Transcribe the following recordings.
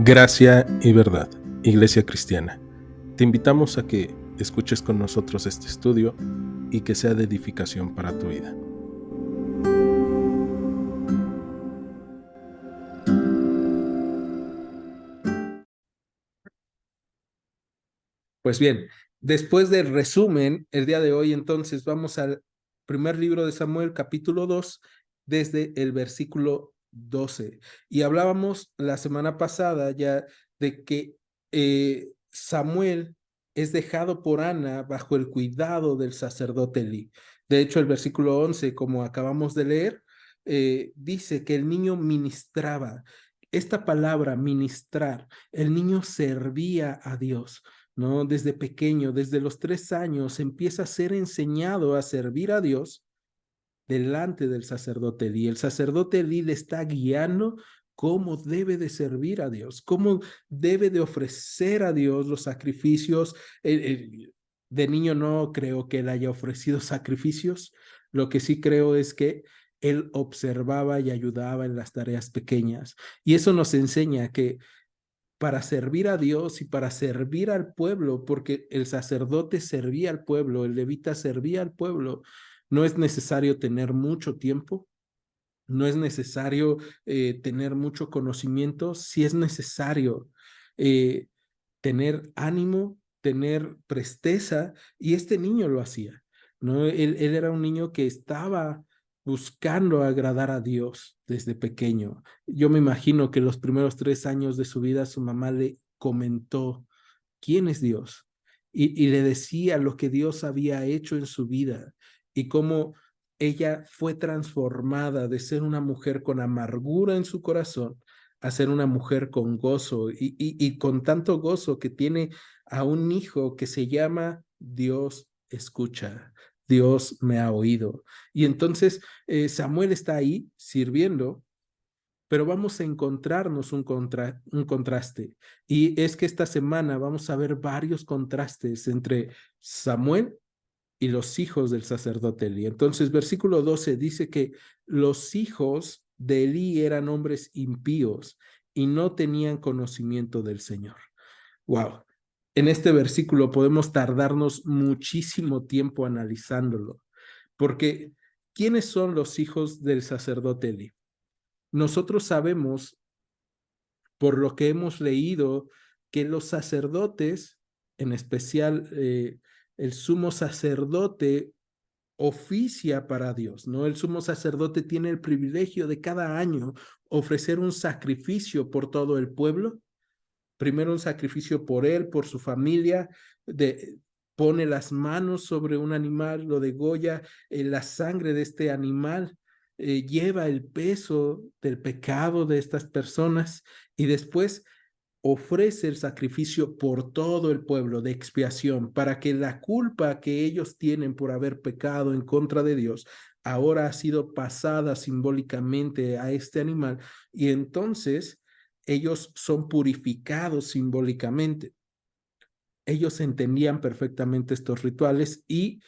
Gracia y verdad, Iglesia Cristiana. Te invitamos a que escuches con nosotros este estudio y que sea de edificación para tu vida. Pues bien, después del resumen, el día de hoy entonces vamos al primer libro de Samuel, capítulo 2, desde el versículo 12. Y hablábamos la semana pasada ya de que Samuel es dejado por Ana bajo el cuidado del sacerdote Elí. De hecho, el versículo 11, como acabamos de leer, dice que el niño ministraba. Esta palabra, ministrar, el niño servía a Dios. ¿No? Desde pequeño, desde los 3 años, empieza a ser enseñado a servir a Dios delante del sacerdote Elí. El sacerdote Elí le está guiando cómo debe de servir a Dios, cómo debe de ofrecer a Dios los sacrificios. De niño no creo que él haya ofrecido sacrificios. Lo que sí creo es que él observaba y ayudaba en las tareas pequeñas. Y eso nos enseña que para servir a Dios y para servir al pueblo, porque el sacerdote servía al pueblo, el levita servía al pueblo, no es necesario tener mucho tiempo, no es necesario tener mucho conocimiento, sí es necesario eh, tener ánimo, tener presteza, y este niño lo hacía, ¿no? Él era un niño que estaba buscando agradar a Dios desde pequeño. Yo me imagino que los primeros 3 años de su vida su mamá le comentó quién es Dios y le decía lo que Dios había hecho en su vida y cómo ella fue transformada de ser una mujer con amargura en su corazón a ser una mujer con gozo y con tanto gozo que tiene a un hijo que se llama Dios escucha, Dios me ha oído. Y entonces Samuel está ahí sirviendo, pero vamos a encontrarnos un contraste. Y es que esta semana vamos a ver varios contrastes entre Samuel y los hijos del sacerdote Elí. Entonces, versículo 12 dice que los hijos de Elí eran hombres impíos y no tenían conocimiento del Señor. Wow. En este versículo podemos tardarnos muchísimo tiempo analizándolo, porque ¿quiénes son los hijos del sacerdote Elí? Nosotros sabemos, por lo que hemos leído, que los sacerdotes, en especial el sumo sacerdote, oficia para Dios, ¿no? El sumo sacerdote tiene el privilegio de cada año ofrecer un sacrificio por todo el pueblo. Primero un sacrificio por él, por su familia, pone las manos sobre un animal, lo degolla, la sangre de este animal lleva el peso del pecado de estas personas y después ofrece el sacrificio por todo el pueblo de expiación para que la culpa que ellos tienen por haber pecado en contra de Dios ahora ha sido pasada simbólicamente a este animal y entonces ellos son purificados simbólicamente. Ellos entendían perfectamente estos rituales y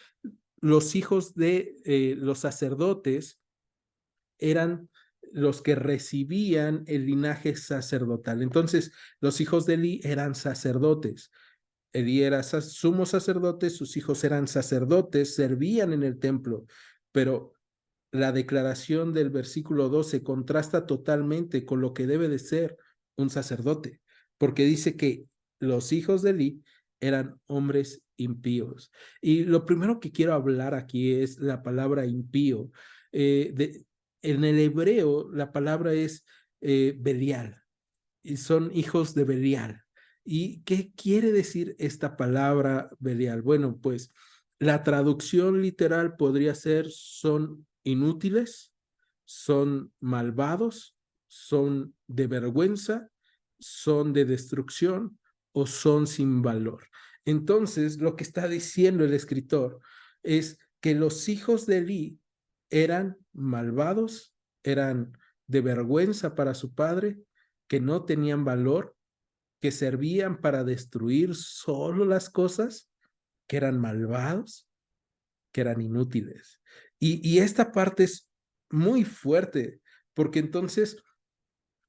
los hijos de los sacerdotes eran los que recibían el linaje sacerdotal. Entonces, los hijos de Elí eran sacerdotes. Elí era sumo sacerdote, sus hijos eran sacerdotes, servían en el templo, pero la declaración del versículo 12 contrasta totalmente con lo que debe de ser un sacerdote, porque dice que los hijos de Elí eran hombres impíos. Y lo primero que quiero hablar aquí es la palabra impío. En el hebreo la palabra es Belial, y son hijos de Belial. ¿Y qué quiere decir esta palabra Belial? Bueno, pues la traducción literal podría ser son inútiles, son malvados, son de vergüenza, son de destrucción o son sin valor. Entonces, lo que está diciendo el escritor es que los hijos de Elí eran malvados, eran de vergüenza para su padre, que no tenían valor, que servían para destruir solo las cosas, que eran malvados, que eran inútiles. Y esta parte es muy fuerte, porque entonces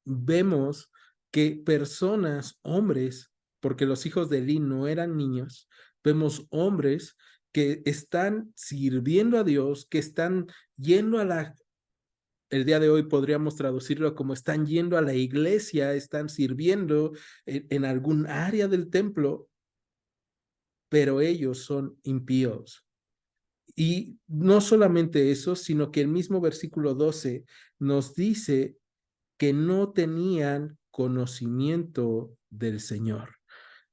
vemos que personas, hombres, porque los hijos de Eli no eran niños, vemos hombres que están sirviendo a Dios, que están yendo a el día de hoy podríamos traducirlo como están yendo a la iglesia, están sirviendo en algún área del templo, pero ellos son impíos. Y no solamente eso, sino que el mismo versículo 12 nos dice que no tenían conocimiento del Señor.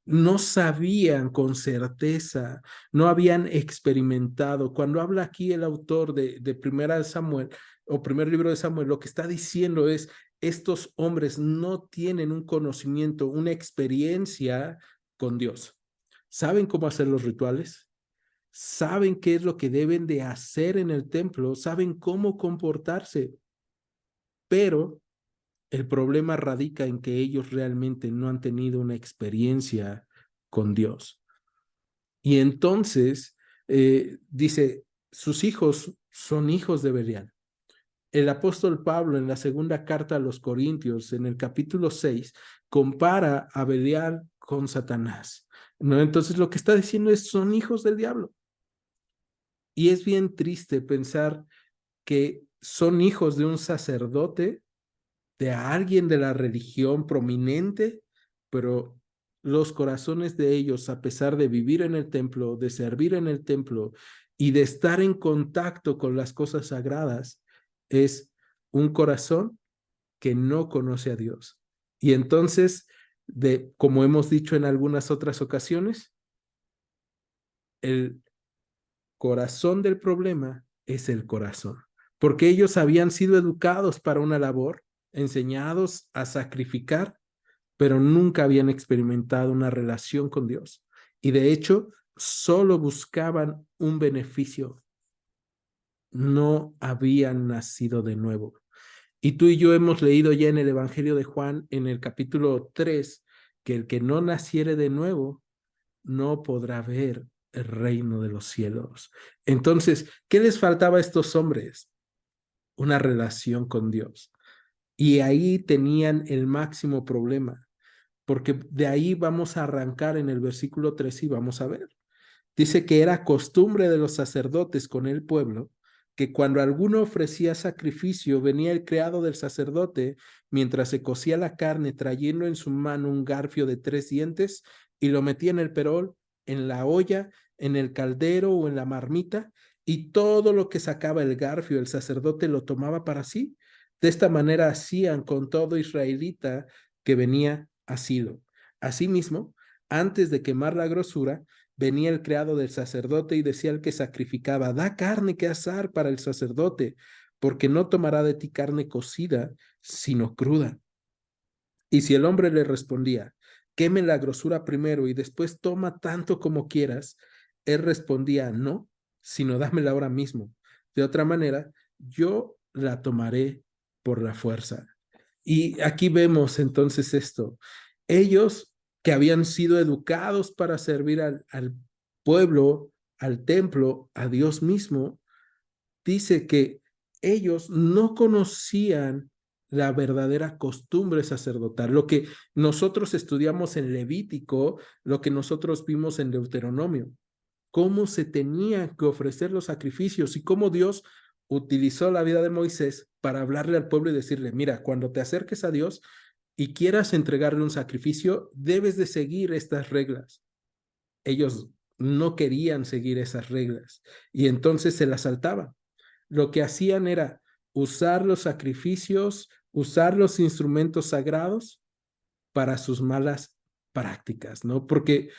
No sabían con certeza, no habían experimentado. Cuando habla aquí el autor de Primera de Samuel o primer libro de Samuel, lo que está diciendo es, estos hombres no tienen un conocimiento, una experiencia con Dios. ¿Saben cómo hacer los rituales? ¿Saben qué es lo que deben de hacer en el templo? ¿Saben cómo comportarse? Pero el problema radica en que ellos realmente no han tenido una experiencia con Dios. Y entonces dice, sus hijos son hijos de Belial. El apóstol Pablo en la segunda carta a los Corintios, en el capítulo 6, compara a Belial con Satanás, ¿no? Entonces lo que está diciendo es, son hijos del diablo. Y es bien triste pensar que son hijos de un sacerdote, de alguien de la religión prominente, pero los corazones de ellos, a pesar de vivir en el templo, de servir en el templo y de estar en contacto con las cosas sagradas, es un corazón que no conoce a Dios. Y entonces, como hemos dicho en algunas otras ocasiones, el corazón del problema es el corazón, porque ellos habían sido educados para una labor, enseñados a sacrificar, pero nunca habían experimentado una relación con Dios. Y de hecho, solo buscaban un beneficio. No habían nacido de nuevo. Y tú y yo hemos leído ya en el Evangelio de Juan, en el capítulo 3, que el que no naciere de nuevo no podrá ver el reino de los cielos. Entonces, ¿qué les faltaba a estos hombres? Una relación con Dios. Y ahí tenían el máximo problema, porque de ahí vamos a arrancar en el versículo 3 y vamos a ver. Dice que era costumbre de los sacerdotes con el pueblo que cuando alguno ofrecía sacrificio, venía el criado del sacerdote mientras se cocía la carne, trayendo en su mano un garfio de 3 dientes y lo metía en el perol, en la olla, en el caldero o en la marmita, y todo lo que sacaba el garfio, el sacerdote lo tomaba para sí. De esta manera hacían con todo israelita que venía a Silo. Asimismo, antes de quemar la grosura, venía el criado del sacerdote y decía al que sacrificaba, da carne que asar para el sacerdote, porque no tomará de ti carne cocida, sino cruda. Y si el hombre le respondía, queme la grosura primero y después toma tanto como quieras, él respondía, no, sino dámela ahora mismo. De otra manera, yo la tomaré por la fuerza. Y aquí vemos entonces esto. Ellos que habían sido educados para servir al pueblo, al templo, a Dios mismo, dice que ellos no conocían la verdadera costumbre sacerdotal, lo que nosotros estudiamos en Levítico, lo que nosotros vimos en Deuteronomio, cómo se tenían que ofrecer los sacrificios y cómo Dios utilizó la vida de Moisés para hablarle al pueblo y decirle, mira, cuando te acerques a Dios y quieras entregarle un sacrificio, debes de seguir estas reglas. Ellos no querían seguir esas reglas y entonces se las saltaban. Lo que hacían era usar los sacrificios, usar los instrumentos sagrados para sus malas prácticas, ¿no? Porque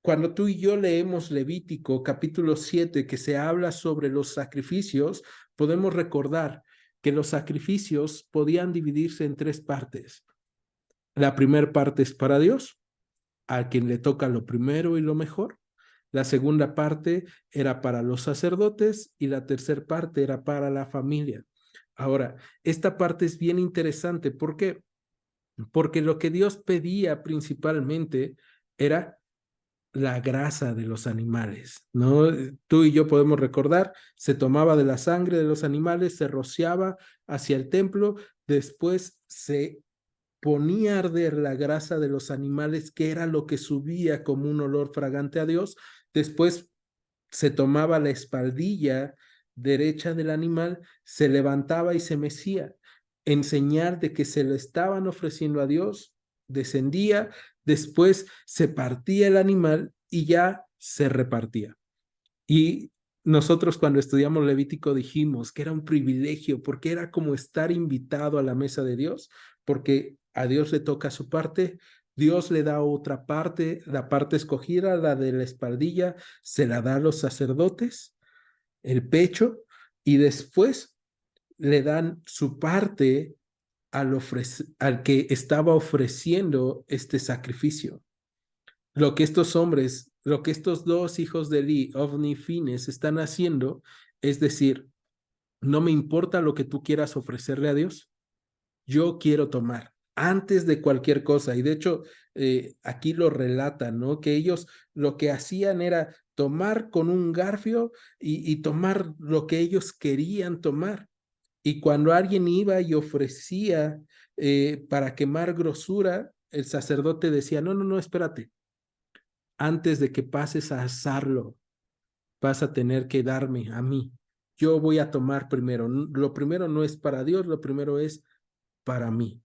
cuando tú y yo leemos Levítico capítulo 7, que se habla sobre los sacrificios, podemos recordar que los sacrificios podían dividirse en 3 partes. La primera parte es para Dios, a quien le toca lo primero y lo mejor. La segunda parte era para los sacerdotes y la tercera parte era para la familia. Ahora, esta parte es bien interesante. ¿Por qué? Porque lo que Dios pedía principalmente era la grasa de los animales, ¿no? Tú y yo podemos recordar, se tomaba de la sangre de los animales, se rociaba hacia el templo, después se ponía a arder la grasa de los animales, que era lo que subía como un olor fragante a Dios. Después se tomaba la espaldilla derecha del animal, se levantaba y se mecía, en señal de que se lo estaban ofreciendo a Dios, descendía, después se partía el animal y ya se repartía. Y nosotros cuando estudiamos Levítico dijimos que era un privilegio porque era como estar invitado a la mesa de Dios, porque a Dios le toca su parte, Dios le da otra parte, la parte escogida, la de la espaldilla, se la da a los sacerdotes, el pecho, y después le dan su parte al que estaba ofreciendo este sacrificio. Lo que estos hombres, lo que estos dos hijos de Eli, Ofni y Fines, están haciendo, es decir, no me importa lo que tú quieras ofrecerle a Dios, yo quiero tomar antes de cualquier cosa. Y de hecho, aquí lo relatan, ¿no? Que ellos lo que hacían era tomar con un garfio y tomar lo que ellos querían tomar. Y cuando alguien iba y ofrecía para quemar grosura, el sacerdote decía, no, no, no, espérate, antes de que pases a asarlo, vas a tener que darme a mí. Yo voy a tomar primero. Lo primero no es para Dios, lo primero es para mí.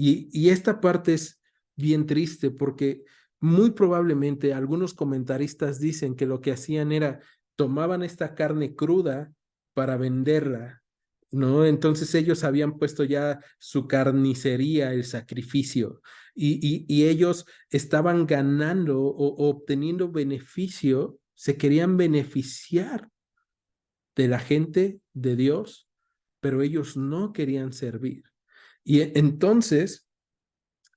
Y esta parte es bien triste porque muy probablemente algunos comentaristas dicen que lo que hacían era tomaban esta carne cruda para venderla, ¿no? Entonces ellos habían puesto ya su carnicería, el sacrificio, y ellos estaban ganando o obteniendo beneficio, se querían beneficiar de la gente de Dios, pero ellos no querían servir. Y entonces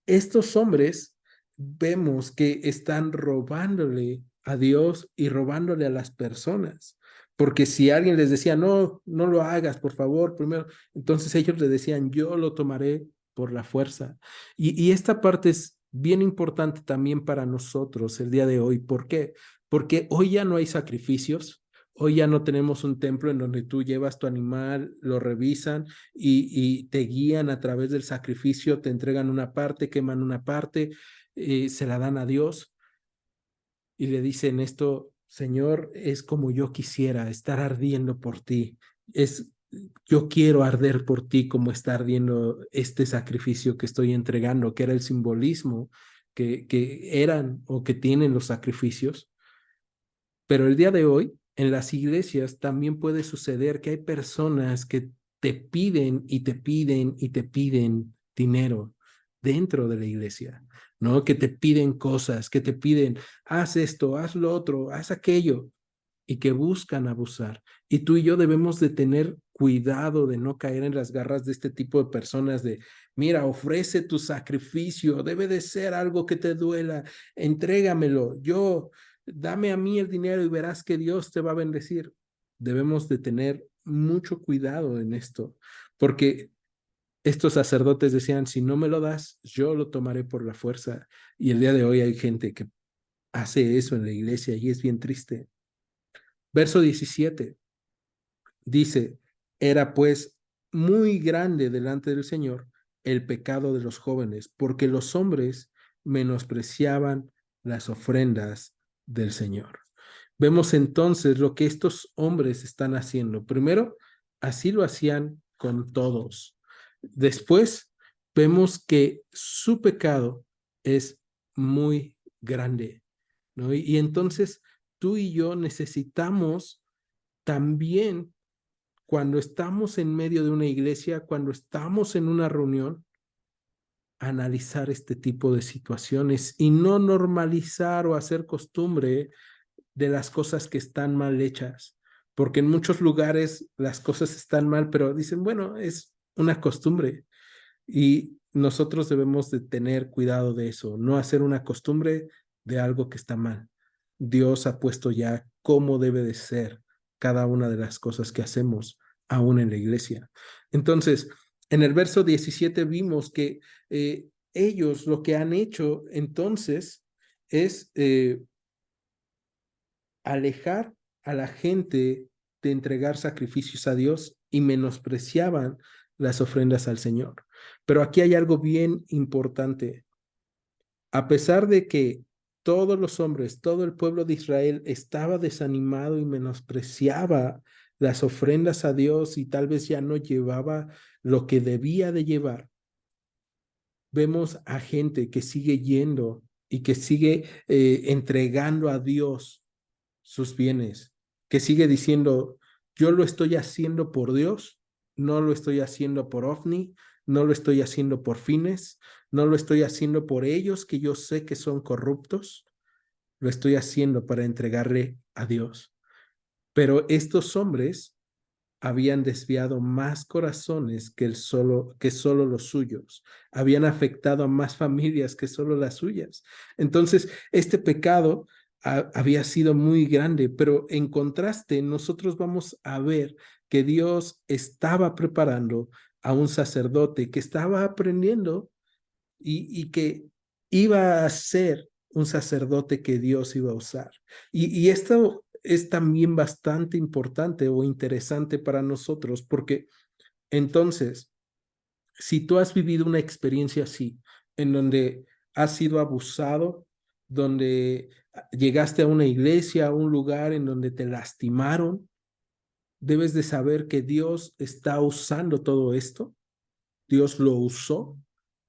estos hombres vemos que están robándole a Dios y robándole a las personas. Porque si alguien les decía, no, no lo hagas, por favor, primero, entonces ellos le decían, yo lo tomaré por la fuerza. Y esta parte es bien importante también para nosotros el día de hoy. ¿Por qué? Porque hoy ya no hay sacrificios. Hoy ya no tenemos un templo en donde tú llevas tu animal, lo revisan y te guían a través del sacrificio, te entregan una parte, queman una parte, se la dan a Dios y le dicen esto, Señor, es como yo quisiera estar ardiendo por ti. Yo quiero arder por ti como está ardiendo este sacrificio que estoy entregando, que era el simbolismo que eran o que tienen los sacrificios. Pero el día de hoy, en las iglesias también puede suceder que hay personas que te piden y te piden y te piden dinero dentro de la iglesia, ¿no? Que te piden cosas, que te piden, haz esto, haz lo otro, haz aquello, y que buscan abusar. Y tú y yo debemos de tener cuidado de no caer en las garras de este tipo de personas de, mira, ofrece tu sacrificio, debe de ser algo que te duela, entrégamelo, dame a mí el dinero y verás que Dios te va a bendecir. Debemos de tener mucho cuidado en esto, porque estos sacerdotes decían, si no me lo das, yo lo tomaré por la fuerza. Y el día de hoy hay gente que hace eso en la iglesia y es bien triste. Verso 17 dice, era pues muy grande delante del Señor el pecado de los jóvenes, porque los hombres menospreciaban las ofrendas del Señor. Vemos entonces lo que estos hombres están haciendo. Primero, así lo hacían con todos. Después, vemos que su pecado es muy grande, ¿no? Y entonces tú y yo necesitamos también, cuando estamos en medio de una iglesia, cuando estamos en una reunión, analizar este tipo de situaciones y no normalizar o hacer costumbre de las cosas que están mal hechas, porque en muchos lugares las cosas están mal, pero dicen, bueno, es una costumbre y nosotros debemos de tener cuidado de eso, no hacer una costumbre de algo que está mal. Dios ha puesto ya cómo debe de ser cada una de las cosas que hacemos aún en la iglesia. Entonces, en el verso 17 vimos que ellos lo que han hecho entonces es alejar a la gente de entregar sacrificios a Dios y menospreciaban las ofrendas al Señor. Pero aquí hay algo bien importante. A pesar de que todos los hombres, todo el pueblo de Israel estaba desanimado y menospreciaba las ofrendas a Dios y tal vez ya no llevaba lo que debía de llevar, vemos a gente que sigue yendo y que sigue entregando a Dios sus bienes, que sigue diciendo, yo lo estoy haciendo por Dios, no lo estoy haciendo por OVNI, no lo estoy haciendo por fines, no lo estoy haciendo por ellos que yo sé que son corruptos, lo estoy haciendo para entregarle a Dios. Pero estos hombres habían desviado más corazones que solo los suyos, habían afectado a más familias que solo las suyas. Entonces, este pecado había sido muy grande, pero en contraste, nosotros vamos a ver que Dios estaba preparando a un sacerdote que estaba aprendiendo y que iba a ser un sacerdote que Dios iba a usar. Y esto es también bastante importante o interesante para nosotros, porque entonces, si tú has vivido una experiencia así, en donde has sido abusado, donde llegaste a una iglesia, a un lugar en donde te lastimaron, debes de saber que Dios está usando todo esto. Dios lo usó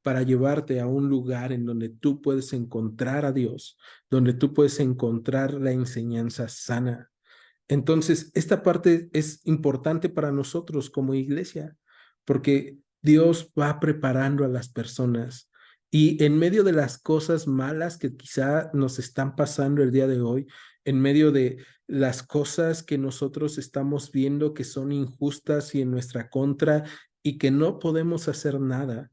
para llevarte a un lugar en donde tú puedes encontrar a Dios, donde tú puedes encontrar la enseñanza sana. Entonces, esta parte es importante para nosotros como iglesia, porque Dios va preparando a las personas y en medio de las cosas malas que quizá nos están pasando el día de hoy, en medio de las cosas que nosotros estamos viendo que son injustas y en nuestra contra y que no podemos hacer nada,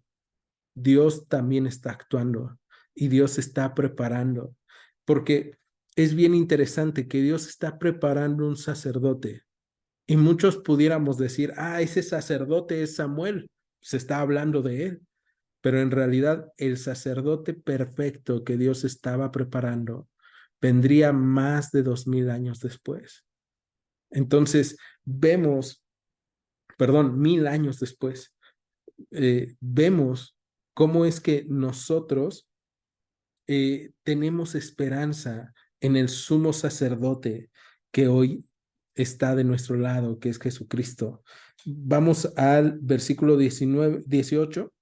Dios también está actuando y Dios está preparando, porque es bien interesante que Dios está preparando un sacerdote y muchos pudiéramos decir, ese sacerdote es Samuel, se está hablando de él, pero en realidad el sacerdote perfecto que Dios estaba preparando vendría más de 2000 años después. Entonces vemos, perdón, 1000 años después, vemos cómo es que nosotros tenemos esperanza en el sumo sacerdote que hoy está de nuestro lado, que es Jesucristo. Vamos al versículo 18,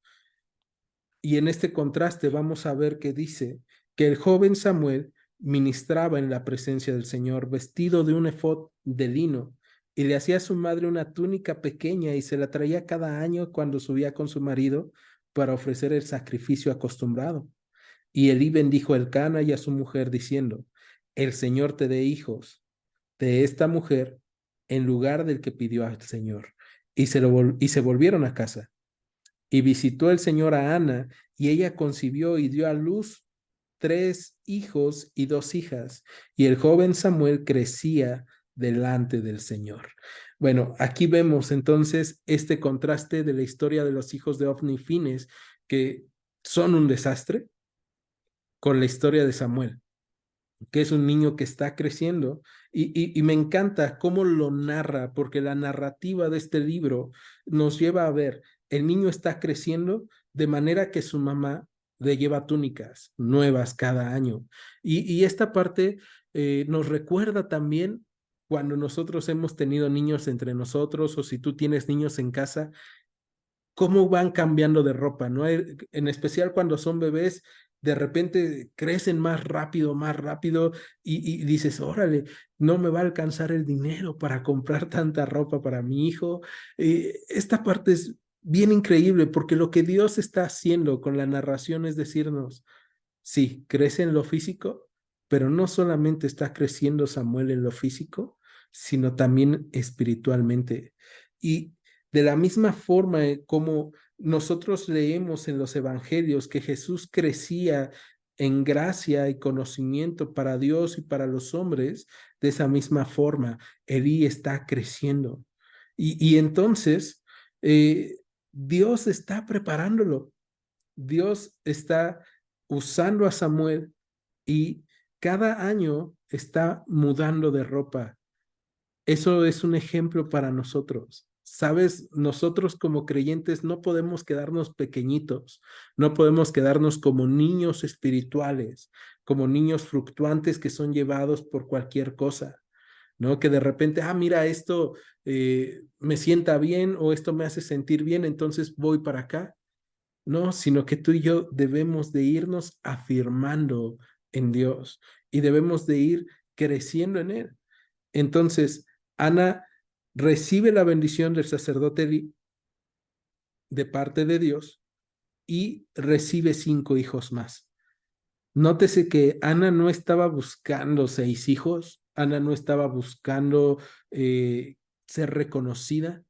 y en este contraste vamos a ver que dice que el joven Samuel ministraba en la presencia del Señor vestido de un efod de lino y le hacía a su madre una túnica pequeña y se la traía cada año cuando subía con su marido para ofrecer el sacrificio acostumbrado. Y Elí bendijo a Elcana y a su mujer diciendo, el Señor te dé hijos de esta mujer en lugar del que pidió al Señor. Y se volvieron a casa. Y visitó el Señor a Ana, y ella concibió y dio a luz 3 hijos y 2 hijas. Y el joven Samuel crecía delante del Señor. Bueno, aquí vemos entonces este contraste de la historia de los hijos de Ofni y Fines, que son un desastre, con la historia de Samuel, que es un niño que está creciendo y me encanta cómo lo narra, porque la narrativa de este libro nos lleva a ver, el niño está creciendo de manera que su mamá le lleva túnicas nuevas cada año. Y esta parte nos recuerda también cuando nosotros hemos tenido niños entre nosotros o si tú tienes niños en casa, cómo van cambiando de ropa, ¿no? En especial cuando son bebés, de repente crecen más rápido y dices, órale, no me va a alcanzar el dinero para comprar tanta ropa para mi hijo. Esta parte es bien increíble porque lo que Dios está haciendo con la narración es decirnos, sí, crece en lo físico, pero no solamente está creciendo Samuel en lo físico, sino también espiritualmente. Y de la misma forma como nosotros leemos en los evangelios que Jesús crecía en gracia y conocimiento para Dios y para los hombres, de esa misma forma, Elí está creciendo. Y entonces, Dios está preparándolo. Dios está usando a Samuel y cada año está mudando de ropa. Eso es un ejemplo para nosotros. Sabes, nosotros como creyentes no podemos quedarnos pequeñitos, no podemos quedarnos como niños espirituales, como niños fluctuantes que son llevados por cualquier cosa, ¿no? Que de repente, mira, esto me sienta bien o esto me hace sentir bien, entonces voy para acá. No, sino que tú y yo debemos de irnos afirmando en Dios y debemos de ir creciendo en Él. Entonces, Ana recibe la bendición del sacerdote de parte de Dios y recibe 5 hijos más. Nótese que Ana no estaba buscando 6 hijos, Ana no estaba buscando ser reconocida.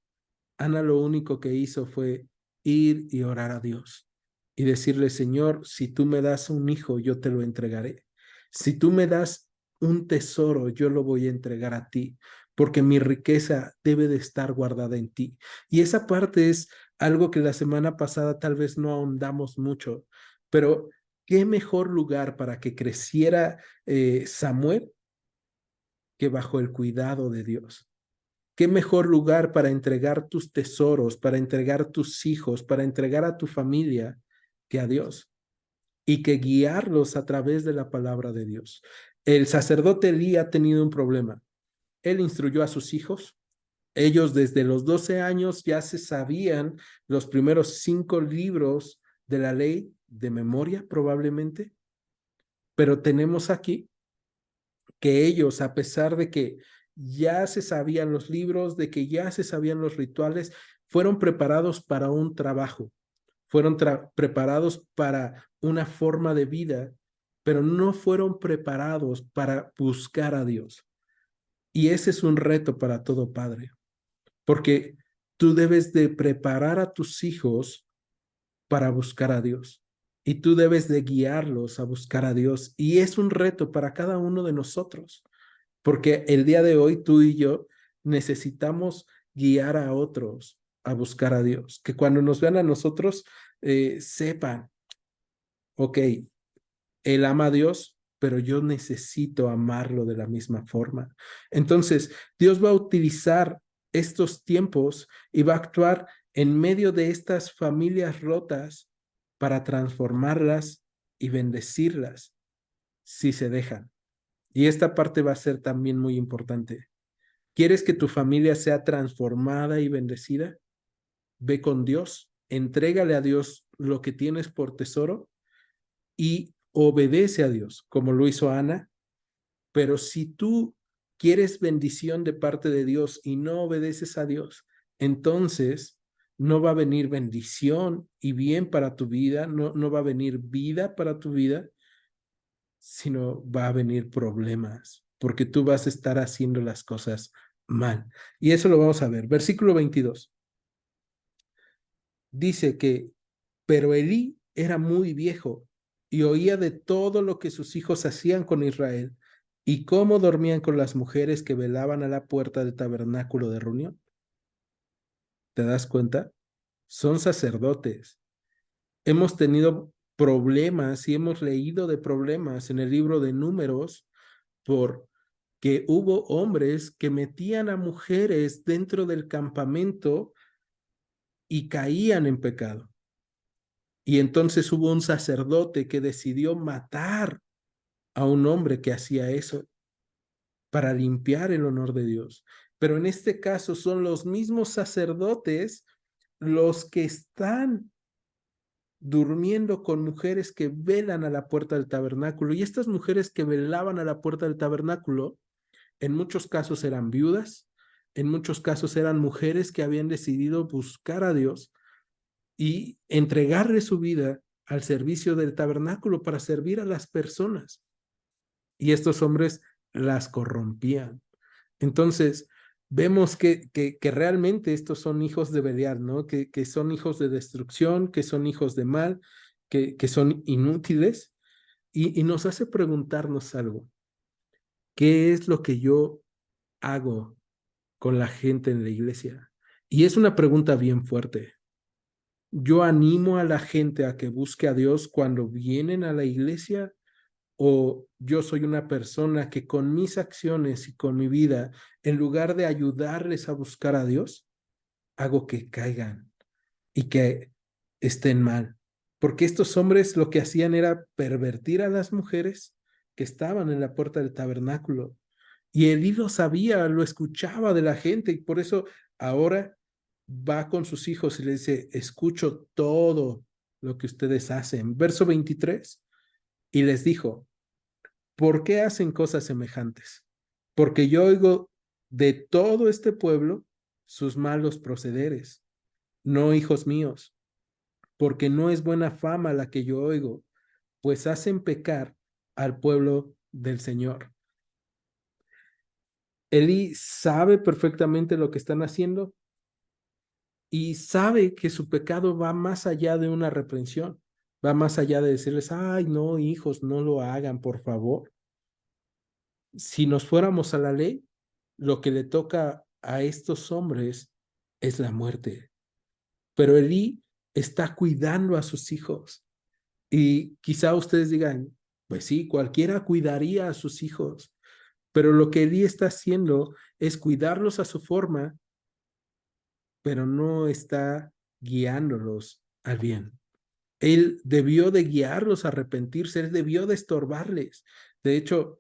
Ana lo único que hizo fue ir y orar a Dios y decirle, Señor, si tú me das un hijo, yo te lo entregaré. Si tú me das un tesoro, yo lo voy a entregar a ti, porque mi riqueza debe de estar guardada en ti. Y esa parte es algo que la semana pasada tal vez no ahondamos mucho, pero qué mejor lugar para que creciera Samuel que bajo el cuidado de Dios. ¿Qué mejor lugar para entregar tus tesoros, para entregar tus hijos, para entregar a tu familia que a Dios y que guiarlos a través de la palabra de Dios? El sacerdote Elí ha tenido un problema. Él instruyó a sus hijos. Ellos desde los 12 años ya se sabían los primeros 5 libros de la ley de memoria, probablemente. Pero tenemos aquí que ellos, a pesar de que ya se sabían los libros, de que ya se sabían los rituales, fueron preparados para un trabajo, fueron preparados para una forma de vida, pero no fueron preparados para buscar a Dios. Y ese es un reto para todo padre, porque tú debes de preparar a tus hijos para buscar a Dios. Y tú debes de guiarlos a buscar a Dios. Y es un reto para cada uno de nosotros. Porque el día de hoy tú y yo necesitamos guiar a otros a buscar a Dios. Que cuando nos vean a nosotros, sepan, ok, Él ama a Dios, pero yo necesito amarlo de la misma forma. Entonces, Dios va a utilizar estos tiempos y va a actuar en medio de estas familias rotas para transformarlas y bendecirlas si se dejan. Y esta parte va a ser también muy importante. ¿Quieres que tu familia sea transformada y bendecida? Ve con Dios, entrégale a Dios lo que tienes por tesoro y obedece a Dios, como lo hizo Ana. Pero si tú quieres bendición de parte de Dios y no obedeces a Dios, entonces no va a venir bendición y bien para tu vida, no va a venir vida para tu vida, sino va a venir problemas, porque tú vas a estar haciendo las cosas mal. Y eso lo vamos a ver. Versículo 22. Dice que, pero Elí era muy viejo y oía de todo lo que sus hijos hacían con Israel y cómo dormían con las mujeres que velaban a la puerta del tabernáculo de reunión. ¿Te das cuenta? Son sacerdotes. Hemos tenido problemas y hemos leído de problemas en el libro de Números por que hubo hombres que metían a mujeres dentro del campamento y caían en pecado. Y entonces hubo un sacerdote que decidió matar a un hombre que hacía eso para limpiar el honor de Dios. Pero en este caso son los mismos sacerdotes los que están durmiendo con mujeres que velan a la puerta del tabernáculo. Y estas mujeres que velaban a la puerta del tabernáculo, en muchos casos eran viudas, en muchos casos eran mujeres que habían decidido buscar a Dios y entregarle su vida al servicio del tabernáculo para servir a las personas. Y estos hombres las corrompían. Entonces, vemos que realmente estos son hijos de Belial, ¿no? Que son hijos de destrucción, que son hijos de mal, que son inútiles. Y nos hace preguntarnos algo. ¿Qué es lo que yo hago con la gente en la iglesia? Y es una pregunta bien fuerte. Yo animo a la gente a que busque a Dios cuando vienen a la iglesia, o yo soy una persona que con mis acciones y con mi vida, en lugar de ayudarles a buscar a Dios, hago que caigan y que estén mal. Porque estos hombres lo que hacían era pervertir a las mujeres que estaban en la puerta del tabernáculo. Y Elí lo sabía, lo escuchaba de la gente y por eso ahora va con sus hijos y le dice, escucho todo lo que ustedes hacen. Verso 23, y les dijo, ¿por qué hacen cosas semejantes? Porque yo oigo de todo este pueblo sus malos procederes. No, hijos míos, porque no es buena fama la que yo oigo, pues hacen pecar al pueblo del Señor. Elí sabe perfectamente lo que están haciendo y sabe que su pecado va más allá de una reprensión, va más allá de decirles, ay, no, hijos, no lo hagan, por favor. Si nos fuéramos a la ley, lo que le toca a estos hombres es la muerte. Pero Elí está cuidando a sus hijos. Y quizá ustedes digan, pues sí, cualquiera cuidaría a sus hijos, pero lo que Elí está haciendo es cuidarlos a su forma, pero no está guiándolos al bien. Él debió de guiarlos a arrepentirse, él debió de estorbarles. De hecho,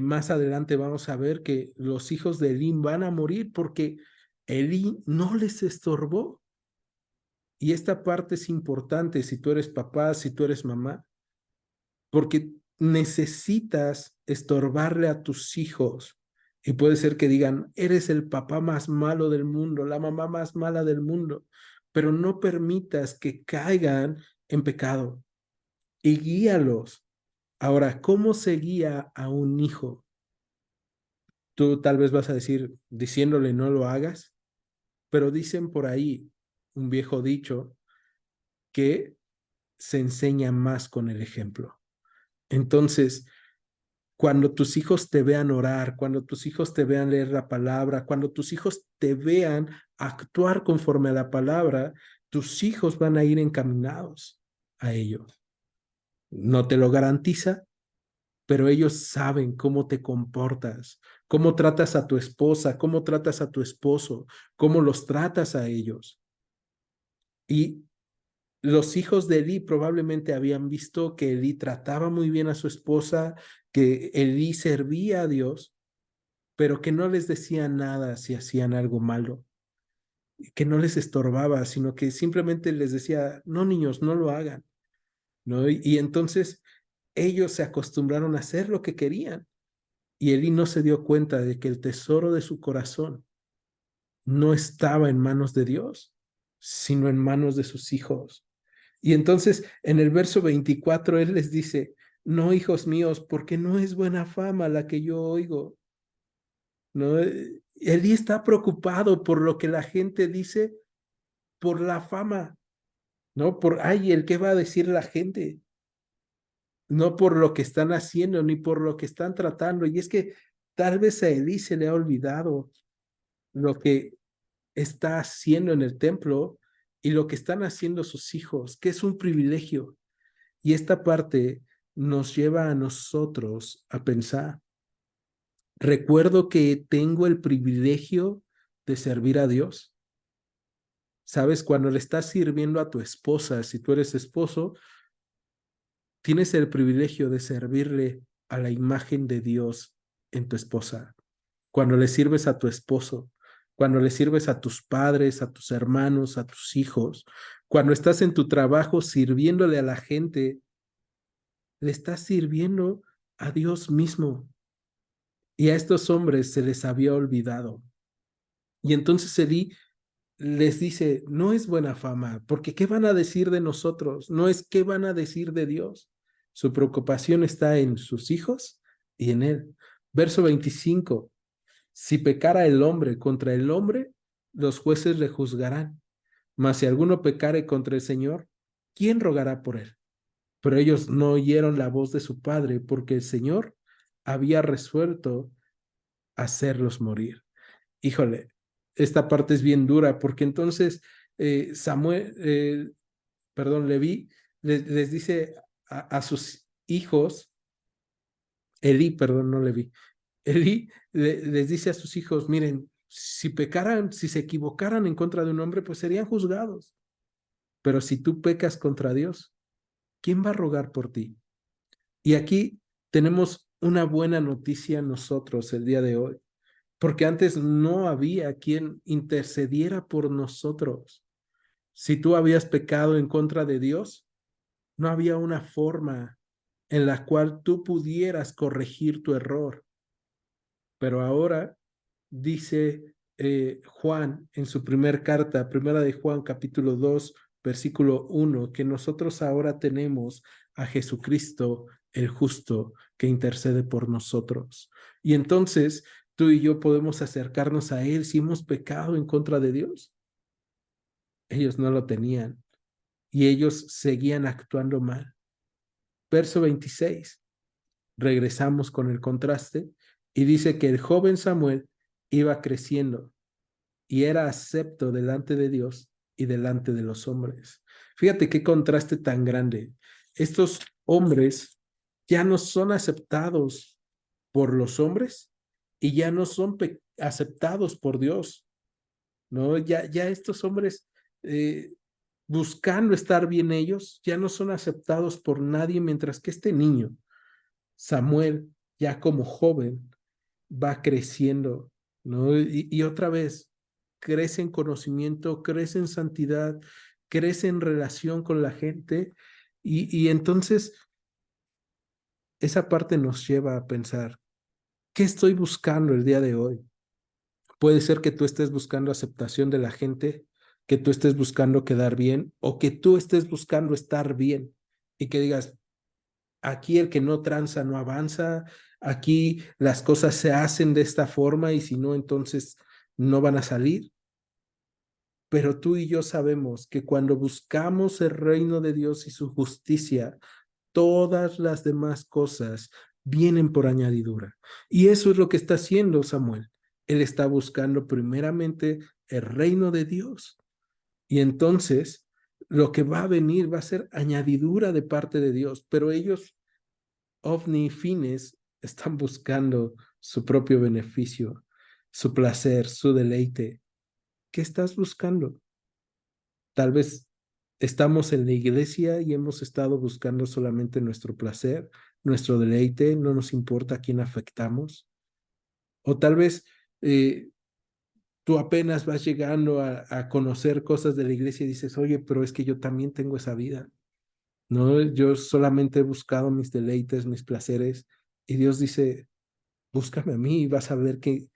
más adelante vamos a ver que los hijos de Elí van a morir porque Elí no les estorbó. Y esta parte es importante si tú eres papá, si tú eres mamá, porque necesitas estorbarle a tus hijos. Y puede ser que digan, eres el papá más malo del mundo, la mamá más mala del mundo, pero no permitas que caigan en pecado y guíalos. Ahora, ¿cómo se guía a un hijo? Tú tal vez vas a decir, diciéndole no lo hagas, pero dicen por ahí un viejo dicho que se enseña más con el ejemplo. Entonces, cuando tus hijos te vean orar, cuando tus hijos te vean leer la palabra, cuando tus hijos te vean actuar conforme a la palabra, tus hijos van a ir encaminados a ello. No te lo garantiza, pero ellos saben cómo te comportas, cómo tratas a tu esposa, cómo tratas a tu esposo, cómo los tratas a ellos. Y los hijos de Elí probablemente habían visto que Elí trataba muy bien a su esposa, que Elí servía a Dios, pero que no les decía nada si hacían algo malo, que no les estorbaba, sino que simplemente les decía, no niños, no lo hagan, ¿no? Y entonces ellos se acostumbraron a hacer lo que querían y Elí no se dio cuenta de que el tesoro de su corazón no estaba en manos de Dios, sino en manos de sus hijos. Y entonces en el verso 24 él les dice, no, hijos míos, porque no es buena fama la que yo oigo, ¿no? Elí está preocupado por lo que la gente dice, por la fama, ¿no? Por, ay, ¿el qué va a decir la gente? No por lo que están haciendo, ni por lo que están tratando. Y es que tal vez a Elí se le ha olvidado lo que está haciendo en el templo y lo que están haciendo sus hijos, que es un privilegio. Y esta parte nos lleva a nosotros a pensar, recuerdo que tengo el privilegio de servir a Dios. Sabes, cuando le estás sirviendo a tu esposa, si tú eres esposo, tienes el privilegio de servirle a la imagen de Dios en tu esposa. Cuando le sirves a tu esposo, cuando le sirves a tus padres, a tus hermanos, a tus hijos, cuando estás en tu trabajo sirviéndole a la gente, le estás sirviendo a Dios mismo. Y a estos hombres se les había olvidado. Y entonces Elí les dice, no es buena fama, porque ¿qué van a decir de nosotros? No es qué van a decir de Dios. Su preocupación está en sus hijos y en él. Verso 25, si pecara el hombre contra el hombre, los jueces le juzgarán. Mas si alguno pecare contra el Señor, ¿quién rogará por él? Pero ellos no oyeron la voz de su padre, porque el Señor había resuelto hacerlos morir. Híjole, esta parte es bien dura, porque entonces Samuel, perdón, Leví les dice a sus hijos, Elí, perdón, no Leví, Elí les dice a sus hijos, miren, si pecaran, si se equivocaran en contra de un hombre, pues serían juzgados. Pero si tú pecas contra Dios, ¿quién va a rogar por ti? Y aquí tenemos una buena noticia nosotros el día de hoy, porque antes no había quien intercediera por nosotros. Si tú habías pecado en contra de Dios, no había una forma en la cual tú pudieras corregir tu error. Pero ahora dice Juan en su primer carta, primera de Juan capítulo 2, versículo 1, que nosotros ahora tenemos a Jesucristo el justo que intercede por nosotros. Y entonces tú y yo podemos acercarnos a Él si hemos pecado en contra de Dios. Ellos no lo tenían y ellos seguían actuando mal. Verso 26, regresamos con el contraste y dice que el joven Samuel iba creciendo y era acepto delante de Dios y delante de los hombres. Fíjate qué contraste tan grande. Estos hombres ya no son aceptados por los hombres y ya no son aceptados por Dios, ¿no? Ya estos hombres buscando estar bien ellos, ya no son aceptados por nadie, mientras que este niño, Samuel, ya como joven, va creciendo, ¿no? Y otra vez, crece en conocimiento, crece en santidad, crece en relación con la gente, y entonces esa parte nos lleva a pensar, ¿qué estoy buscando el día de hoy? Puede ser que tú estés buscando aceptación de la gente, que tú estés buscando quedar bien, o que tú estés buscando estar bien, y que digas, aquí el que no tranza no avanza, aquí las cosas se hacen de esta forma y si no, entonces no van a salir. Pero tú y yo sabemos que cuando buscamos el reino de Dios y su justicia, todas las demás cosas vienen por añadidura. Y eso es lo que está haciendo Samuel. Él está buscando primeramente el reino de Dios. Y entonces lo que va a venir va a ser añadidura de parte de Dios. Pero ellos, ovni fines, están buscando su propio beneficio, su placer, su deleite. ¿Qué estás buscando? Tal vez estamos en la iglesia y hemos estado buscando solamente nuestro placer, nuestro deleite, no nos importa a quién afectamos. O tal vez tú apenas vas llegando a conocer cosas de la iglesia y dices, oye, pero es que yo también tengo esa vida, ¿no? Yo solamente he buscado mis deleites, mis placeres, y Dios dice, búscame a mí y vas a ver que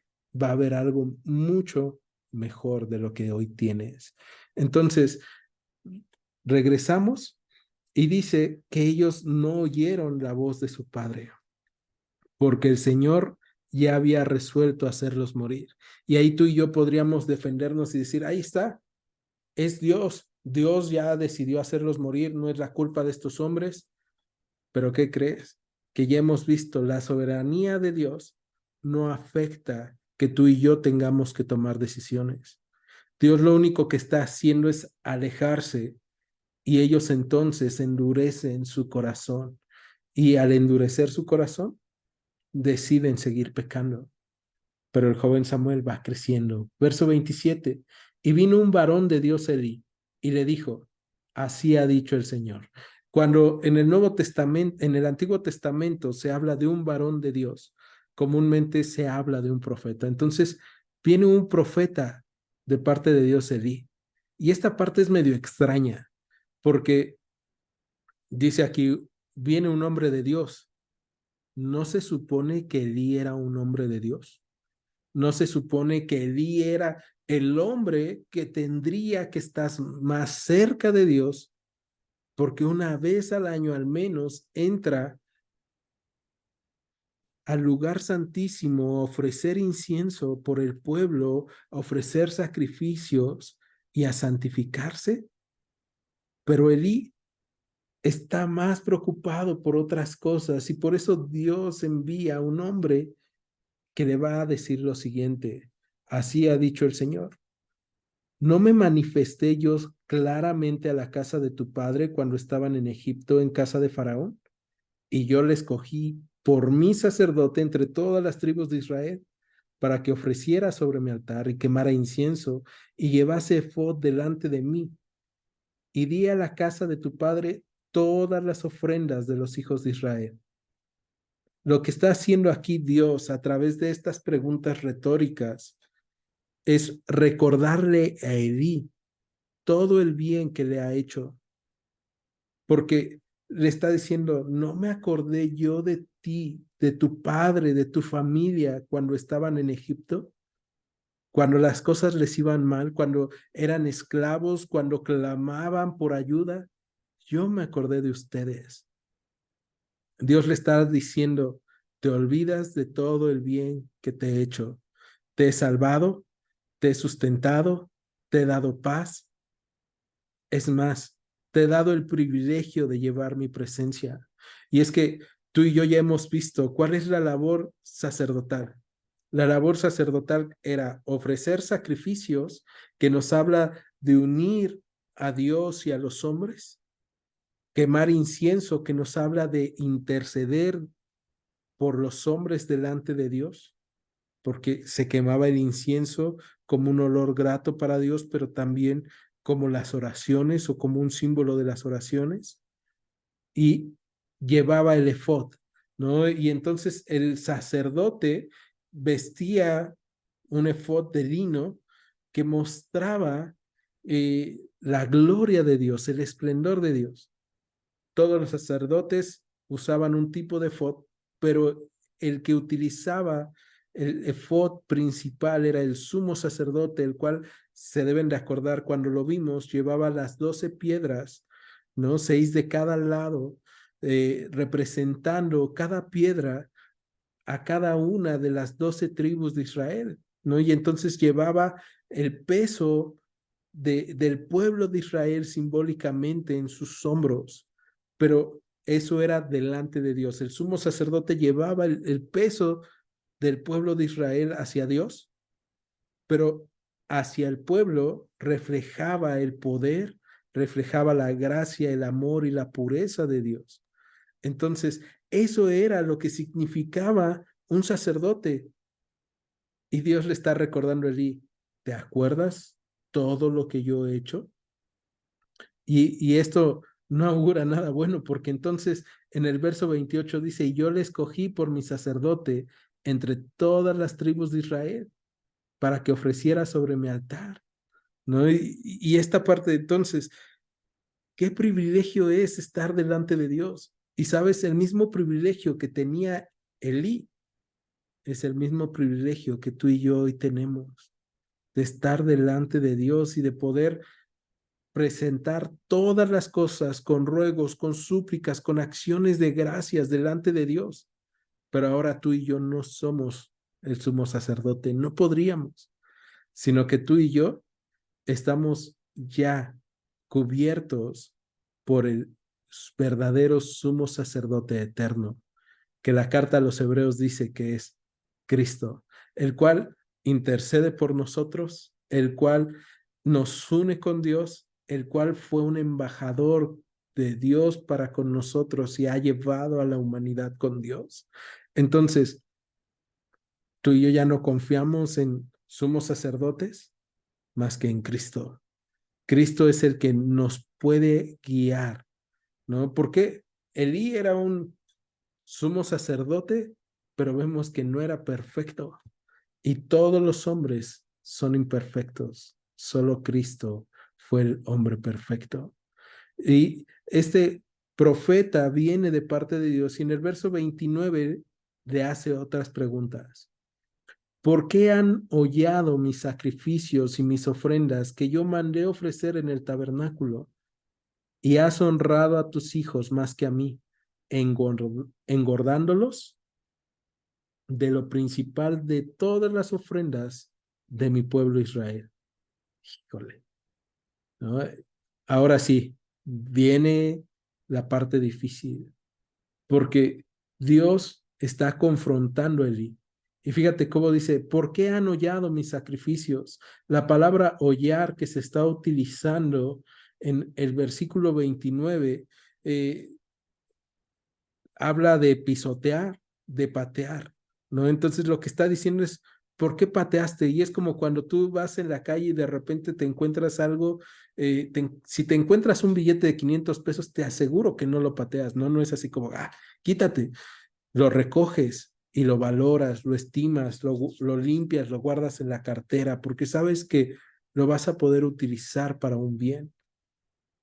va a haber algo mucho mejor de lo que hoy tienes. Entonces, regresamos y dice que ellos no oyeron la voz de su padre, porque el Señor ya había resuelto hacerlos morir. Y ahí tú y yo podríamos defendernos y decir, ahí está, es Dios. Dios ya decidió hacerlos morir, no es la culpa de estos hombres. Pero ¿qué crees? Que ya hemos visto la soberanía de Dios no afecta que tú y yo tengamos que tomar decisiones. Dios lo único que está haciendo es alejarse y ellos entonces endurecen su corazón y al endurecer su corazón deciden seguir pecando. Pero el joven Samuel va creciendo. Verso 27. Y vino un varón de Dios Elí y le dijo, así ha dicho el Señor. Cuando en el Nuevo Testamento, en el Antiguo Testamento se habla de un varón de Dios, comúnmente se habla de un profeta. Entonces viene un profeta de parte de Dios Elí. Y esta parte es medio extraña, porque dice aquí, viene un hombre de Dios. ¿No se supone que Elí era un hombre de Dios? ¿No se supone que Elí era el hombre que tendría que estar más cerca de Dios? Porque una vez al año al menos entra al lugar santísimo a ofrecer incienso por el pueblo, a ofrecer sacrificios y a santificarse. Pero Elí está más preocupado por otras cosas y por eso Dios envía a un hombre que le va a decir lo siguiente, así ha dicho el Señor. ¿No me manifesté yo claramente a la casa de tu padre cuando estaban en Egipto, en casa de Faraón? Y yo le escogí por mi sacerdote entre todas las tribus de Israel. para que ofreciera sobre mi altar y quemara incienso y llevase efod delante de mí. Y di a la casa de tu padre todas las ofrendas de los hijos de Israel. Lo que está haciendo aquí Dios a través de estas preguntas retóricas es recordarle a Elí todo el bien que le ha hecho, porque le está diciendo, no me acordé yo de ti, de tu padre, de tu familia cuando estaban en Egipto, cuando las cosas les iban mal, cuando eran esclavos, cuando clamaban por ayuda. Yo me acordé de ustedes. Dios le está diciendo, te olvidas de todo el bien que te he hecho. Te he salvado, te he sustentado, te he dado paz. Es más, te he dado el privilegio de llevar mi presencia. Y es que tú y yo ya hemos visto cuál es la labor sacerdotal. La labor sacerdotal era ofrecer sacrificios que nos habla de unir a Dios y a los hombres, quemar incienso que nos habla de interceder por los hombres delante de Dios, porque se quemaba el incienso como un olor grato para Dios, pero también como las oraciones o como un símbolo de las oraciones, y llevaba el efod, ¿no? Y entonces el sacerdote vestía un efod de lino que mostraba la gloria de Dios, el esplendor de Dios. Todos los sacerdotes usaban un tipo de efod, pero el que utilizaba el efod principal era el sumo sacerdote, el cual se deben de acordar cuando lo vimos, llevaba las 12 piedras, ¿no? 6 de cada lado, representando cada piedra a cada una de las 12 tribus de Israel, ¿no? Y entonces llevaba el peso del pueblo de Israel simbólicamente en sus hombros, pero eso era delante de Dios. El sumo sacerdote llevaba el peso del pueblo de Israel hacia Dios, pero hacia el pueblo reflejaba el poder, reflejaba la gracia, el amor y la pureza de Dios. Entonces, eso era lo que significaba un sacerdote. Y Dios le está recordando a Elí, ¿te acuerdas todo lo que yo he hecho? Y esto no augura nada bueno, porque entonces en el verso 28 dice, y yo le escogí por mi sacerdote entre todas las tribus de Israel para que ofreciera sobre mi altar, ¿no? Y esta parte entonces, qué privilegio es estar delante de Dios. Y sabes, el mismo privilegio que tenía Elí es el mismo privilegio que tú y yo hoy tenemos, de estar delante de Dios y de poder presentar todas las cosas con ruegos, con súplicas, con acciones de gracias delante de Dios. Pero ahora tú y yo no somos el sumo sacerdote, no podríamos, sino que tú y yo estamos ya cubiertos por el verdadero sumo sacerdote eterno, que la carta a los hebreos dice que es Cristo, el cual intercede por nosotros, el cual nos une con Dios, el cual fue un embajador de Dios para con nosotros y ha llevado a la humanidad con Dios. Entonces, tú y yo ya no confiamos en sumos sacerdotes más que en Cristo. Cristo es el que nos puede guiar, ¿no? Porque Elí era un sumo sacerdote, pero vemos que no era perfecto. Y todos los hombres son imperfectos. Solo Cristo fue el hombre perfecto. Y este profeta viene de parte de Dios y en el verso 29 le hace otras preguntas. ¿Por qué han hollado mis sacrificios y mis ofrendas que yo mandé ofrecer en el tabernáculo? Y has honrado a tus hijos más que a mí, engordándolos de lo principal de todas las ofrendas de mi pueblo Israel. Híjole, ¿no? Ahora sí, viene la parte difícil, porque Dios está confrontando a Elí. Y fíjate cómo dice, ¿por qué han hollado mis sacrificios? La palabra hollar que se está utilizando en el versículo 29 habla de pisotear, de patear, ¿no? Entonces lo que está diciendo es, ¿por qué pateaste? Y es como cuando tú vas en la calle y de repente te encuentras algo, si te encuentras un billete de 500 pesos, te aseguro que no lo pateas, ¿no? No es así como, quítate, lo recoges y lo valoras, lo estimas, lo limpias, lo guardas en la cartera, porque sabes que lo vas a poder utilizar para un bien.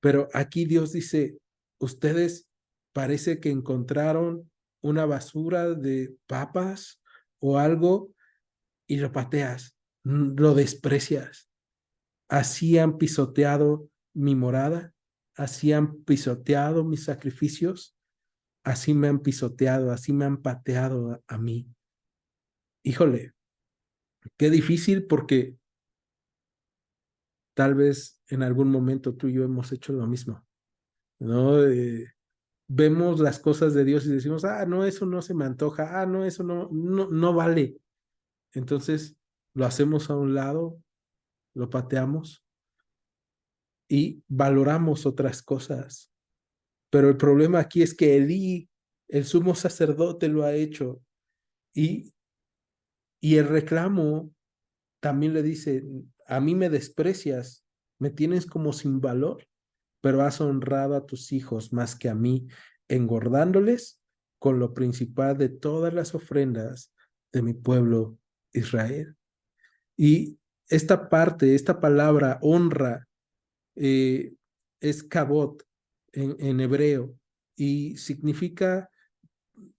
Pero aquí Dios dice, ustedes parece que encontraron una basura de papas o algo y lo pateas, lo desprecias. Así han pisoteado mi morada, así han pisoteado mis sacrificios, así me han pisoteado, así me han pateado a mí. Híjole, qué difícil porque tal vez en algún momento tú y yo hemos hecho lo mismo, ¿no? Vemos las cosas de Dios y decimos, no, eso no se me antoja, no, eso no vale. Entonces lo hacemos a un lado, lo pateamos y valoramos otras cosas. Pero el problema aquí es que Elí, el sumo sacerdote, lo ha hecho y, y el reclamo también le dice, a mí me desprecias, me tienes como sin valor, pero has honrado a tus hijos más que a mí, engordándoles con lo principal de todas las ofrendas de mi pueblo Israel. Y esta parte, esta palabra honra, eh, es kabot en hebreo y significa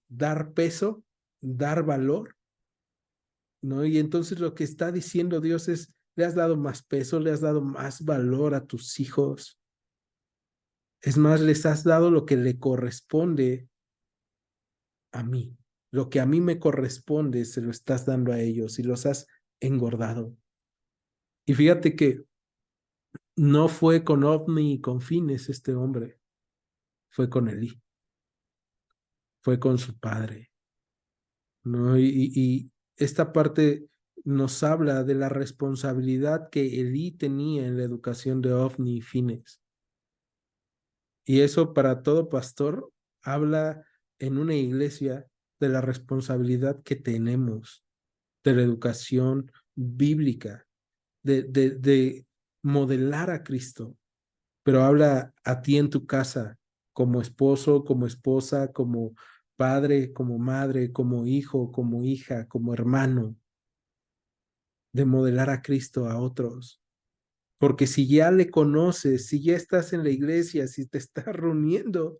dar peso, dar valor, ¿no? Y entonces lo que está diciendo Dios es, le has dado más peso, le has dado más valor a tus hijos. Es más, les has dado lo que le corresponde a mí. Lo que a mí me corresponde, se lo estás dando a ellos y los has engordado. Y fíjate que no fue con Ovni y con Fines este hombre, fue con Elí, fue con su padre, ¿no? Y esta parte nos habla de la responsabilidad que Elí tenía en la educación de Ovni y Fines. Y eso para todo pastor habla en una iglesia de la responsabilidad que tenemos de la educación bíblica, de modelar a Cristo, pero habla a ti en tu casa como esposo, como esposa, como padre, como madre, como hijo, como hija, como hermano, de modelar a Cristo a otros. Porque si ya le conoces, si ya estás en la iglesia, si te estás reuniendo,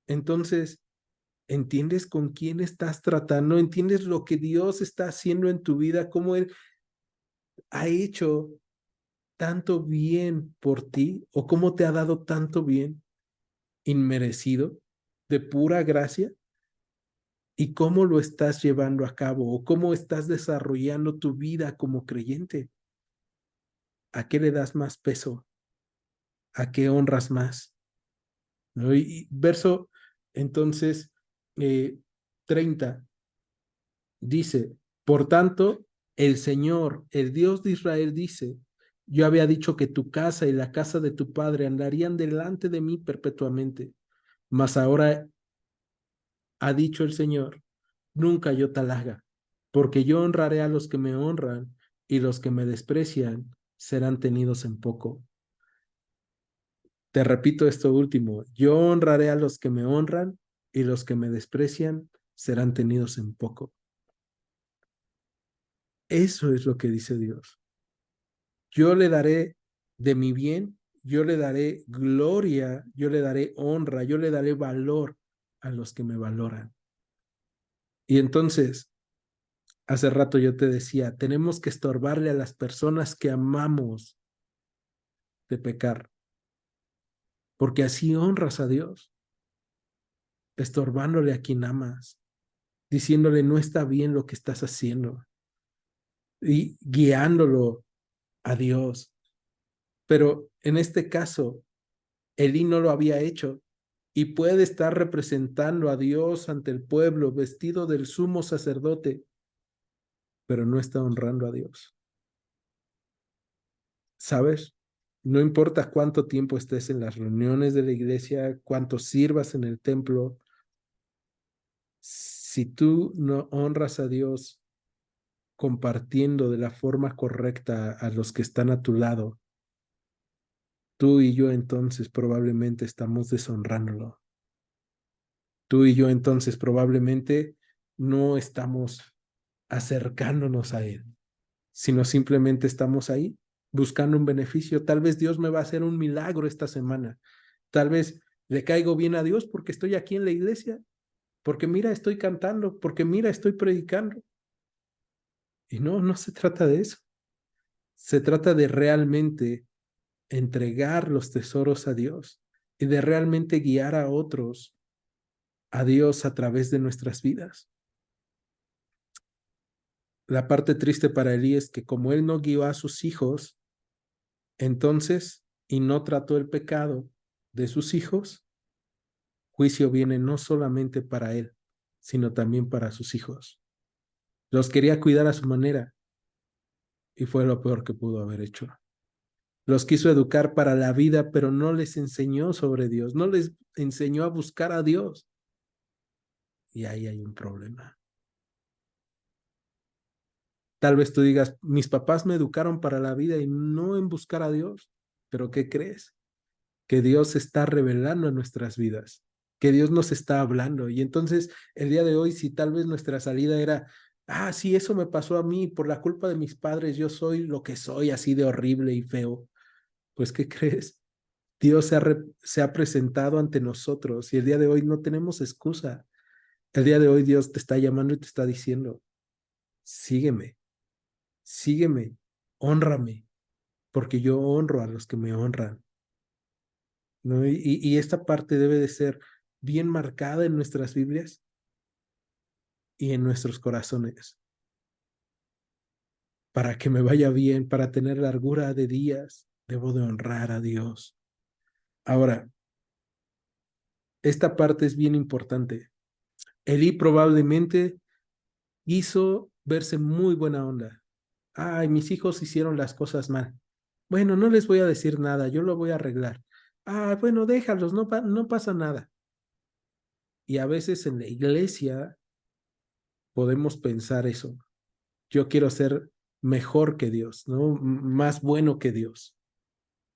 entonces entiendes con quién estás tratando, entiendes lo que Dios está haciendo en tu vida, cómo Él ha hecho tanto bien por ti o cómo te ha dado tanto bien inmerecido, de pura gracia, y cómo lo estás llevando a cabo o cómo estás desarrollando tu vida como creyente. ¿A qué le das más peso? ¿A qué honras más? ¿No? Y verso entonces, 30 dice, por tanto, el Señor, el Dios de Israel dice, yo había dicho que tu casa y la casa de tu padre andarían delante de mí perpetuamente, mas ahora ha dicho el Señor, nunca yo tal haga, porque yo honraré a los que me honran y los que me desprecian serán tenidos en poco. Te repito esto último, yo honraré a los que me honran y los que me desprecian serán tenidos en poco. Eso es lo que dice Dios. Yo le daré de mi bien, yo le daré gloria, yo le daré honra, yo le daré valor a los que me valoran. Y entonces, hace rato yo te decía, tenemos que estorbarle a las personas que amamos de pecar, porque así honras a Dios, estorbándole a quien amas, diciéndole no está bien lo que estás haciendo y guiándolo a Dios. Pero en este caso, Elí no lo había hecho y puede estar representando a Dios ante el pueblo vestido del sumo sacerdote, pero no está honrando a Dios. ¿Sabes? No importa cuánto tiempo estés en las reuniones de la iglesia, cuánto sirvas en el templo, si tú no honras a Dios compartiendo de la forma correcta a los que están a tu lado, tú y yo entonces probablemente estamos deshonrándolo. Tú y yo entonces probablemente no estamos acercándonos a Él, sino simplemente estamos ahí buscando un beneficio. Tal vez Dios me va a hacer un milagro esta semana. Tal vez le caigo bien a Dios porque estoy aquí en la iglesia, porque mira, estoy cantando, porque mira, estoy predicando. Y no, no se trata de eso. Se trata de realmente entregar los tesoros a Dios y de realmente guiar a otros a Dios a través de nuestras vidas. La parte triste para Elí es que como él no guió a sus hijos, entonces, y no trató el pecado de sus hijos, juicio viene no solamente para él, sino también para sus hijos. Los quería cuidar a su manera y fue lo peor que pudo haber hecho. Los quiso educar para la vida, pero no les enseñó sobre Dios, no les enseñó a buscar a Dios. Y ahí hay un problema. Tal vez tú digas, mis papás me educaron para la vida y no en buscar a Dios. Pero ¿qué crees? Que Dios se está revelando en nuestras vidas, que Dios nos está hablando. Y entonces, el día de hoy, si tal vez nuestra salida era, sí, eso me pasó a mí, por la culpa de mis padres, yo soy lo que soy, así de horrible y feo. Pues, ¿qué crees? Dios se ha presentado ante nosotros y el día de hoy no tenemos excusa. El día de hoy Dios te está llamando y te está diciendo, sígueme, sígueme, hónrame, porque yo honro a los que me honran, ¿no? Y esta parte debe de ser bien marcada en nuestras Biblias y en nuestros corazones, para que me vaya bien, para tener largura de días, debo de honrar a Dios. Ahora, esta parte es bien importante. Elí probablemente hizo verse muy buena onda. Ay, mis hijos hicieron las cosas mal. Bueno, no les voy a decir nada, yo lo voy a arreglar. Bueno, déjalos, no pasa nada. Y a veces en la iglesia podemos pensar eso. Yo quiero ser mejor que Dios, ¿no? Más bueno que Dios,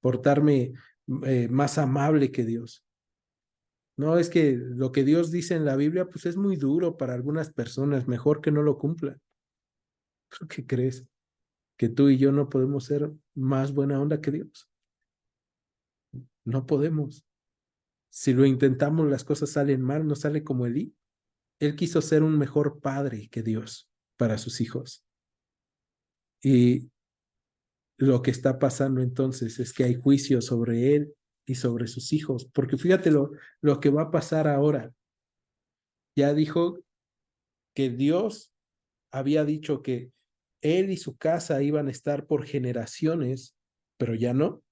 portarme más amable que Dios. No, es que lo que Dios dice en la Biblia, pues es muy duro para algunas personas, mejor que no lo cumplan. ¿Qué crees? Que tú y yo no podemos ser más buena onda que Dios. No podemos. Si lo intentamos, las cosas salen mal, no sale como Elí. Él quiso ser un mejor padre que Dios para sus hijos. Y lo que está pasando entonces es que hay juicio sobre él y sobre sus hijos, porque fíjate lo que va a pasar ahora. Ya dijo que Dios había dicho que él y su casa iban a estar por generaciones, pero ya no.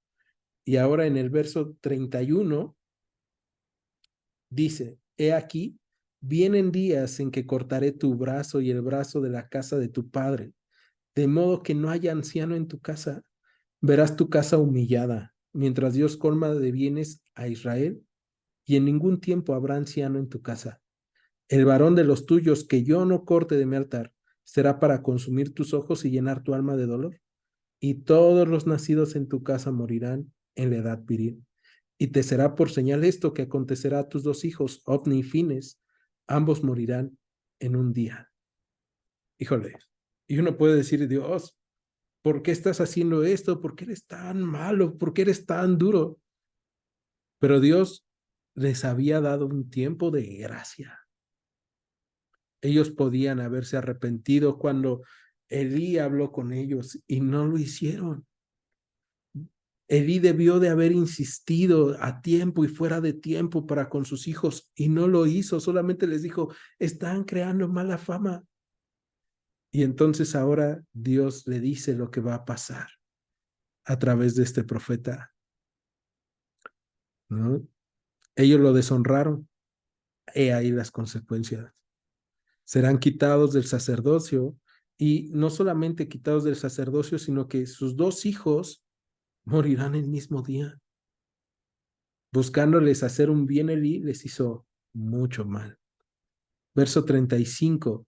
Y ahora en el verso 31 dice, he aquí, vienen días en que cortaré tu brazo y el brazo de la casa de tu padre, de modo que no haya anciano en tu casa. Verás tu casa humillada, mientras Dios colma de bienes a Israel, y en ningún tiempo habrá anciano en tu casa. El varón de los tuyos que yo no corte de mi altar será para consumir tus ojos y llenar tu alma de dolor. Y todos los nacidos en tu casa morirán en la edad viril. Y te será por señal esto que acontecerá a tus dos hijos, Ofni y Fines, ambos morirán en un día. Híjole, y uno puede decir, Dios, ¿por qué estás haciendo esto? ¿Por qué eres tan malo? ¿Por qué eres tan duro? Pero Dios les había dado un tiempo de gracia. Ellos podían haberse arrepentido cuando Elí habló con ellos y no lo hicieron. Elí debió de haber insistido a tiempo y fuera de tiempo para con sus hijos y no lo hizo, solamente les dijo, están creando mala fama. Y entonces ahora Dios le dice lo que va a pasar a través de este profeta, ¿no? Ellos lo deshonraron, he ahí las consecuencias. Serán quitados del sacerdocio y no solamente quitados del sacerdocio, sino que sus dos hijos morirán el mismo día. Buscándoles hacer un bien, Elí les hizo mucho mal. Verso 35.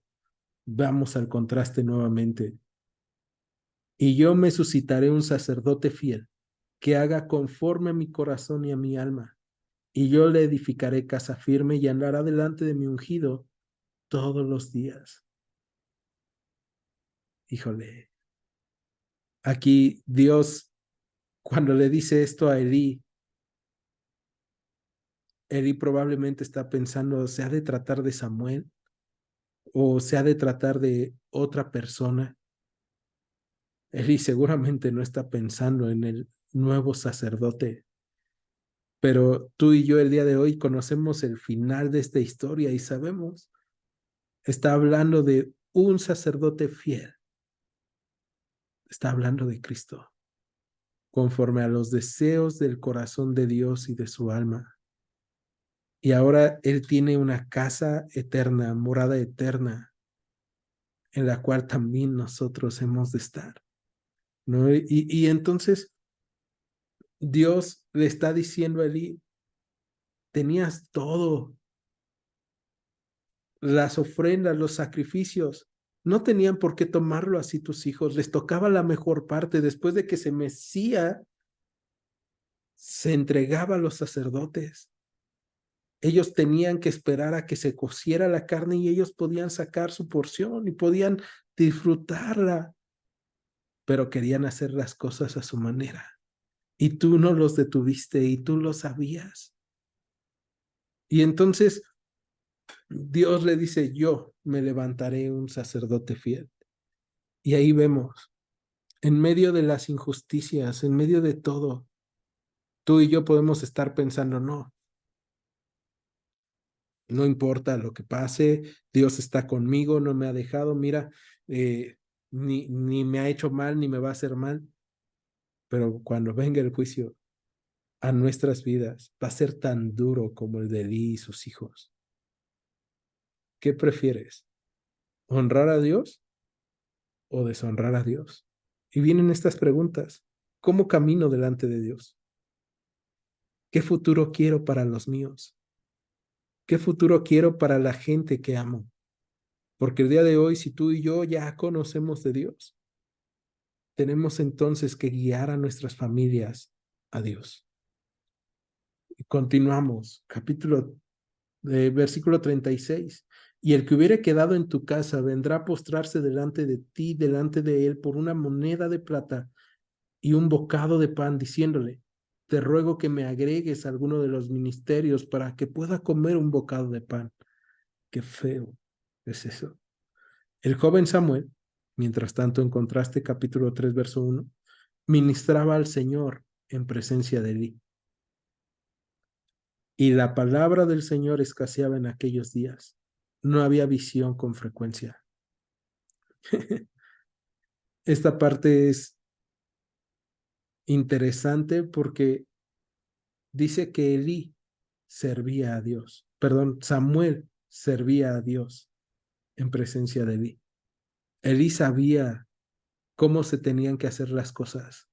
Vamos al contraste nuevamente. Y yo me suscitaré un sacerdote fiel, que haga conforme a mi corazón y a mi alma. Y yo le edificaré casa firme y andará delante de mi ungido todos los días. Híjole, aquí Dios, cuando le dice esto a Elí, Elí probablemente está pensando, ¿se ha de tratar de Samuel o se ha de tratar de otra persona? Elí seguramente no está pensando en el nuevo sacerdote, pero tú y yo el día de hoy conocemos el final de esta historia y sabemos, está hablando de un sacerdote fiel, está hablando de Cristo, conforme a los deseos del corazón de Dios y de su alma. Y ahora Él tiene una casa eterna, morada eterna, en la cual también nosotros hemos de estar, ¿no? Y entonces Dios le está diciendo a Elí, tenías todo, las ofrendas, los sacrificios, no tenían por qué tomarlo así tus hijos, les tocaba la mejor parte, después de que se mecía, se entregaba a los sacerdotes. Ellos tenían que esperar a que se cociera la carne y ellos podían sacar su porción y podían disfrutarla, pero querían hacer las cosas a su manera. Y tú no los detuviste y tú lo sabías. Y entonces Dios le dice, yo me levantaré un sacerdote fiel. Y ahí vemos, en medio de las injusticias, en medio de todo, tú y yo podemos estar pensando, no, no importa lo que pase, Dios está conmigo, no me ha dejado, mira, ni me ha hecho mal, ni me va a hacer mal, pero cuando venga el juicio a nuestras vidas, va a ser tan duro como el de Elí y sus hijos. ¿Qué prefieres? ¿Honrar a Dios o deshonrar a Dios? Y vienen estas preguntas. ¿Cómo camino delante de Dios? ¿Qué futuro quiero para los míos? ¿Qué futuro quiero para la gente que amo? Porque el día de hoy, si tú y yo ya conocemos de Dios, tenemos entonces que guiar a nuestras familias a Dios. Y continuamos, versículo 36. Y el que hubiere quedado en tu casa vendrá a postrarse delante de ti, delante de él, por una moneda de plata y un bocado de pan, diciéndole, te ruego que me agregues alguno de los ministerios para que pueda comer un bocado de pan. Qué feo es eso. El joven Samuel, mientras tanto, en contraste, capítulo 3, verso 1, ministraba al Señor en presencia de Elí. Y la palabra del Señor escaseaba en aquellos días. No había visión con frecuencia. Esta parte es interesante porque dice que Elí servía a Dios. Perdón, Samuel servía a Dios en presencia de Elí. Elí sabía cómo se tenían que hacer las cosas.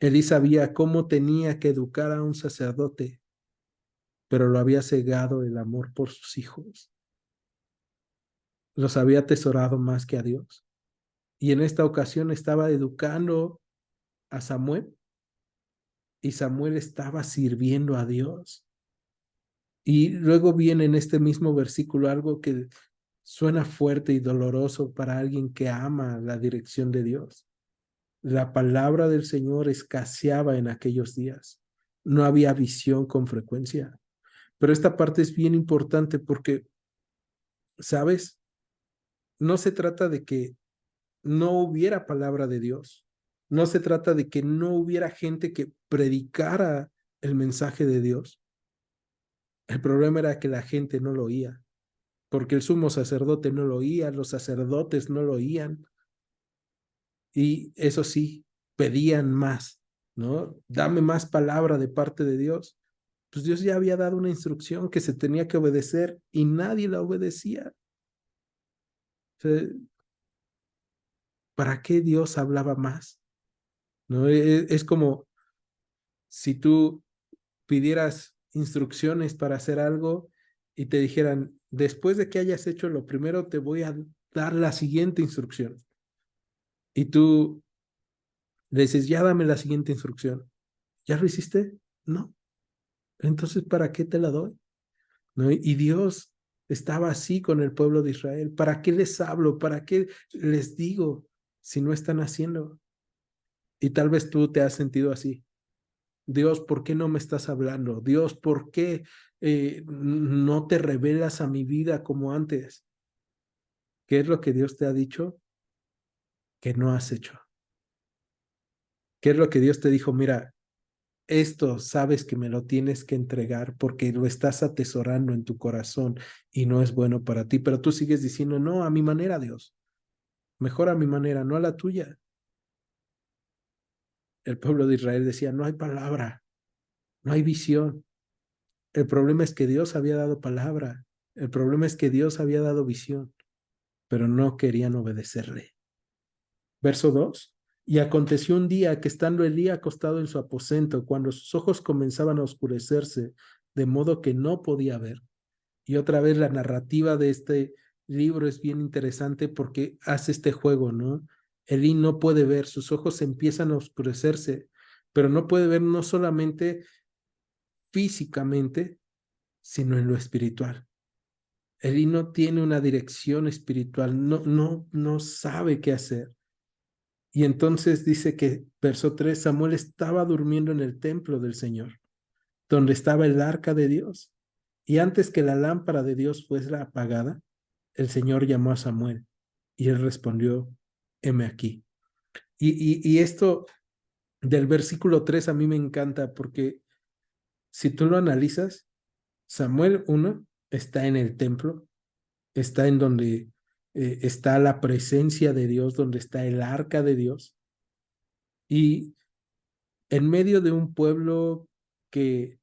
Elí sabía cómo tenía que educar a un sacerdote, pero lo había cegado el amor por sus hijos. Los había atesorado más que a Dios. Y en esta ocasión estaba educando a Samuel y Samuel estaba sirviendo a Dios. Y luego viene en este mismo versículo algo que suena fuerte y doloroso para alguien que ama la dirección de Dios. La palabra del Señor escaseaba en aquellos días. No había visión con frecuencia. Pero esta parte es bien importante porque, ¿sabes? No se trata de que no hubiera palabra de Dios. No se trata de que no hubiera gente que predicara el mensaje de Dios. El problema era que la gente no lo oía, porque el sumo sacerdote no lo oía, los sacerdotes no lo oían, y eso sí, pedían más, ¿no? Dame más palabra de parte de Dios. Pues Dios ya había dado una instrucción que se tenía que obedecer y nadie la obedecía. O sea, ¿para qué Dios hablaba más? ¿No? Es como si tú pidieras instrucciones para hacer algo y te dijeran, después de que hayas hecho lo primero, te voy a dar la siguiente instrucción. Y tú le dices, ya dame la siguiente instrucción. ¿Ya lo hiciste? No. Entonces, ¿para qué te la doy? ¿No? Y Dios estaba así con el pueblo de Israel. ¿Para qué les hablo? ¿Para qué les digo si no están haciendo? Y tal vez tú te has sentido así. Dios, ¿por qué no me estás hablando? Dios, ¿por qué no te revelas a mi vida como antes? ¿Qué es lo que Dios te ha dicho que no has hecho? ¿Qué es lo que Dios te dijo? Mira, esto sabes que me lo tienes que entregar porque lo estás atesorando en tu corazón y no es bueno para ti, pero tú sigues diciendo, no, a mi manera, Dios, mejor a mi manera, no a la tuya. El pueblo de Israel decía, no hay palabra, no hay visión. El problema es que Dios había dado palabra, el problema es que Dios había dado visión, pero no querían obedecerle. Verso 2. Y aconteció un día que estando Elí acostado en su aposento, cuando sus ojos comenzaban a oscurecerse, de modo que no podía ver. Y otra vez la narrativa de este libro es bien interesante porque hace este juego, ¿no? Elí no puede ver, sus ojos empiezan a oscurecerse, pero no puede ver no solamente físicamente, sino en lo espiritual. Elí no tiene una dirección espiritual, no sabe qué hacer. Y entonces dice que, verso 3, Samuel estaba durmiendo en el templo del Señor, donde estaba el arca de Dios. Y antes que la lámpara de Dios fuera apagada, el Señor llamó a Samuel y él respondió, heme aquí. Y esto del versículo 3 a mí me encanta porque si tú lo analizas, Samuel 1 está en el templo, está en donde está la presencia de Dios, donde está el arca de Dios. Y en medio de un pueblo que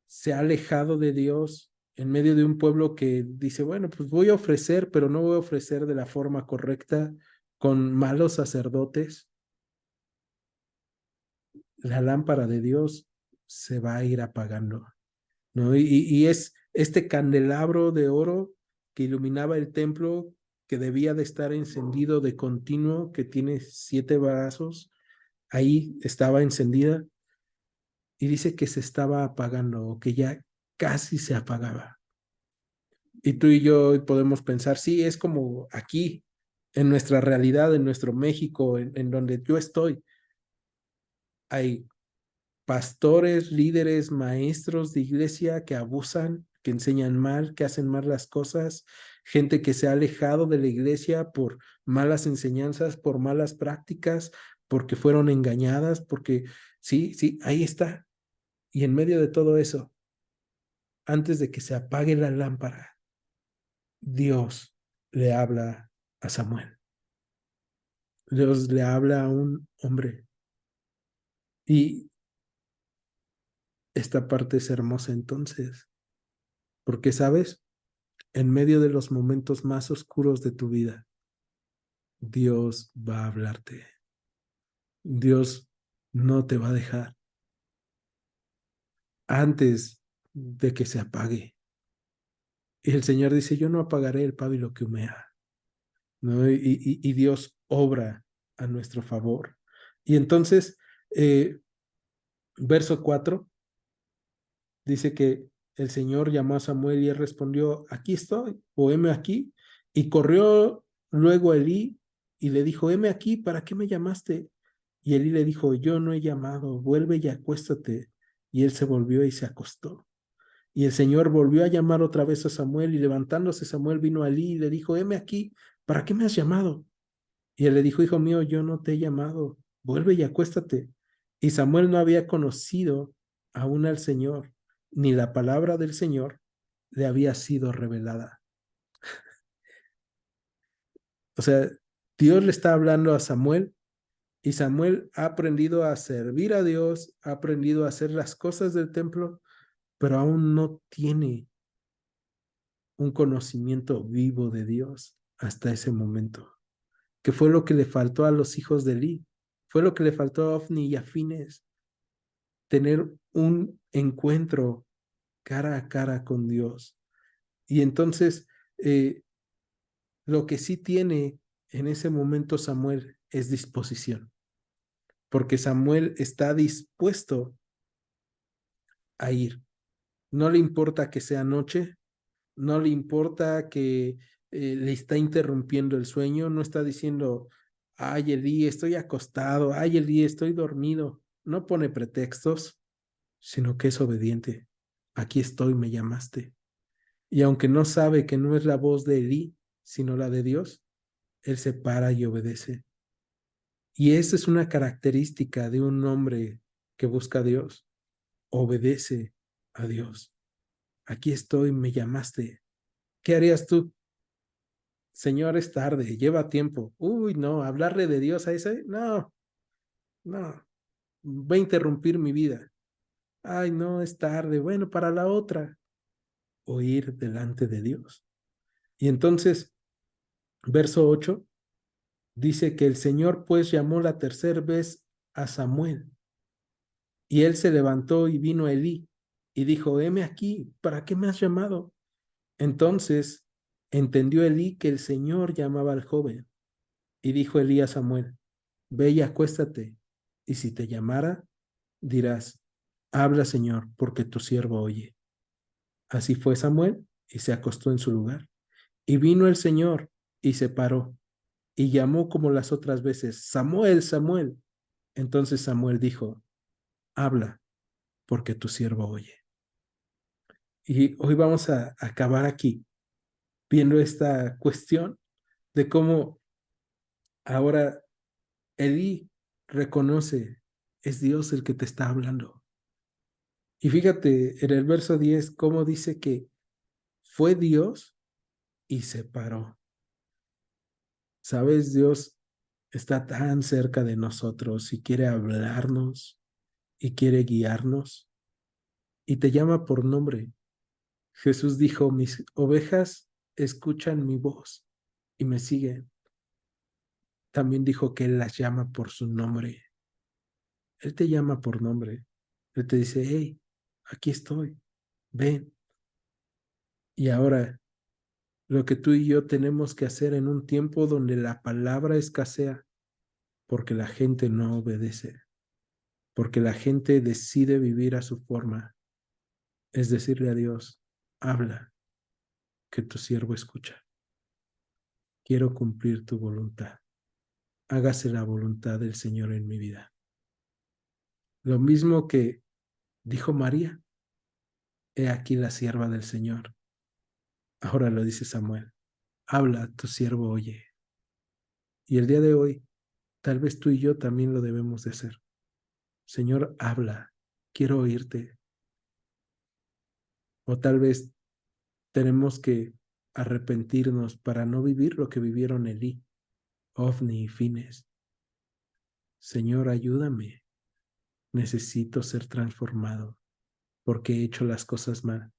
se ha alejado de Dios, en medio de un pueblo que dice, bueno, pues voy a ofrecer, pero no voy a ofrecer de la forma correcta, con malos sacerdotes, la lámpara de Dios se va a ir apagando, ¿no? Y es este candelabro de oro que iluminaba el templo, que debía de estar encendido de continuo, que tiene 7 brazos, ahí estaba encendida y dice que se estaba apagando o que ya casi se apagaba. Y tú y yo podemos pensar, sí, es como aquí, en nuestra realidad, en nuestro México, en donde yo estoy. Hay pastores, líderes, maestros de iglesia que abusan, que enseñan mal, que hacen mal las cosas, gente que se ha alejado de la iglesia por malas enseñanzas, por malas prácticas, porque fueron engañadas, porque sí, sí, ahí está. Y en medio de todo eso, antes de que se apague la lámpara, Dios le habla a Samuel. Dios le habla a un hombre. Y esta parte es hermosa entonces, porque sabes, en medio de los momentos más oscuros de tu vida, Dios va a hablarte. Dios no te va a dejar antes de que se apague. Y el Señor dice, yo no apagaré el pábilo que humea, ¿no? Y Dios obra a nuestro favor. Y entonces, verso 4 dice que el Señor llamó a Samuel y él respondió, aquí estoy, o heme aquí. Y corrió luego a Elí y le dijo, heme aquí, ¿para qué me llamaste? Y Elí le dijo, yo no he llamado, vuelve y acuéstate. Y él se volvió y se acostó. Y el Señor volvió a llamar otra vez a Samuel y levantándose Samuel vino a Elí y le dijo, heme aquí, ¿para qué me has llamado? Y él le dijo, hijo mío, yo no te he llamado, vuelve y acuéstate. Y Samuel no había conocido aún al Señor, ni la palabra del Señor le había sido revelada. O sea, Dios le está hablando a Samuel y Samuel ha aprendido a servir a Dios, ha aprendido a hacer las cosas del templo, pero aún no tiene un conocimiento vivo de Dios hasta ese momento. ¿Qué fue lo que le faltó a los hijos de Eli? Fue lo que le faltó a Ofni y a Fines, tener un encuentro cara a cara con Dios. Y entonces Lo que sí tiene en ese momento Samuel es disposición, porque Samuel está dispuesto a ir. No le importa que sea noche, no le importa que le está interrumpiendo el sueño, no está diciendo, ay, Elí, estoy acostado, ay, Elí, estoy dormido. No pone pretextos, sino que es obediente. Aquí estoy, me llamaste. Y aunque no sabe que no es la voz de Elí, sino la de Dios, él se para y obedece. Y esa es una característica de un hombre que busca a Dios. Obedece a Dios. Aquí estoy, me llamaste. ¿Qué harías tú? Señor, es tarde, lleva tiempo. Uy, no, hablarle de Dios a ese, no, no, va a interrumpir mi vida. Ay, no, es tarde. Bueno, para la otra, oír delante de Dios. Y entonces, verso 8 dice que el Señor pues llamó la tercera vez a Samuel. Y él se levantó y vino a Elí y dijo, heme aquí, ¿para qué me has llamado? Entonces entendió Elí que el Señor llamaba al joven. Y dijo Elí a Samuel, ve y acuéstate, y si te llamara, dirás, habla Señor, porque tu siervo oye. Así fue Samuel, y se acostó en su lugar. Y vino el Señor, y se paró, y llamó como las otras veces, Samuel, Samuel. Entonces Samuel dijo, habla, porque tu siervo oye. Y hoy vamos a acabar aquí, viendo esta cuestión de cómo ahora Elí reconoce, es Dios el que te está hablando. Y fíjate en el verso 10 cómo dice que fue Dios y se paró. ¿Sabes? Dios está tan cerca de nosotros y quiere hablarnos y quiere guiarnos y te llama por nombre. Jesús dijo, mis ovejas escuchan mi voz y me siguen. También dijo que Él las llama por su nombre. Él te llama por nombre. Él te dice, hey, aquí estoy, ven. Y ahora, lo que tú y yo tenemos que hacer en un tiempo donde la palabra escasea, porque la gente no obedece, porque la gente decide vivir a su forma, es decirle a Dios, habla, que tu siervo escucha. Quiero cumplir tu voluntad. Hágase la voluntad del Señor en mi vida. Lo mismo que dijo María, he aquí la sierva del Señor. Ahora lo dice Samuel, habla, tu siervo oye. Y el día de hoy, tal vez tú y yo también lo debemos de hacer. Señor, habla, quiero oírte. O tal vez tenemos que arrepentirnos para no vivir lo que vivieron Elí, Ofni y Fines. Señor, ayúdame. Necesito ser transformado porque he hecho las cosas mal,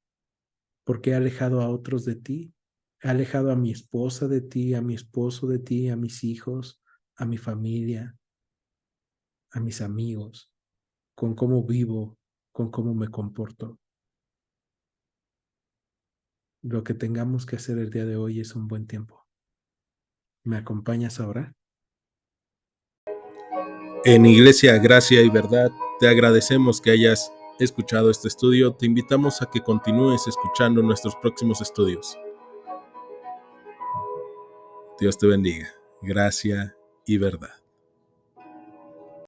porque he alejado a otros de ti, he alejado a mi esposa de ti, a mi esposo de ti, a mis hijos, a mi familia, a mis amigos, con cómo vivo, con cómo me comporto. Lo que tengamos que hacer el día de hoy es un buen tiempo. ¿Me acompañas ahora? En Iglesia Gracia y Verdad, te agradecemos que hayas escuchado este estudio. Te invitamos a que continúes escuchando nuestros próximos estudios. Dios te bendiga. Gracia y Verdad.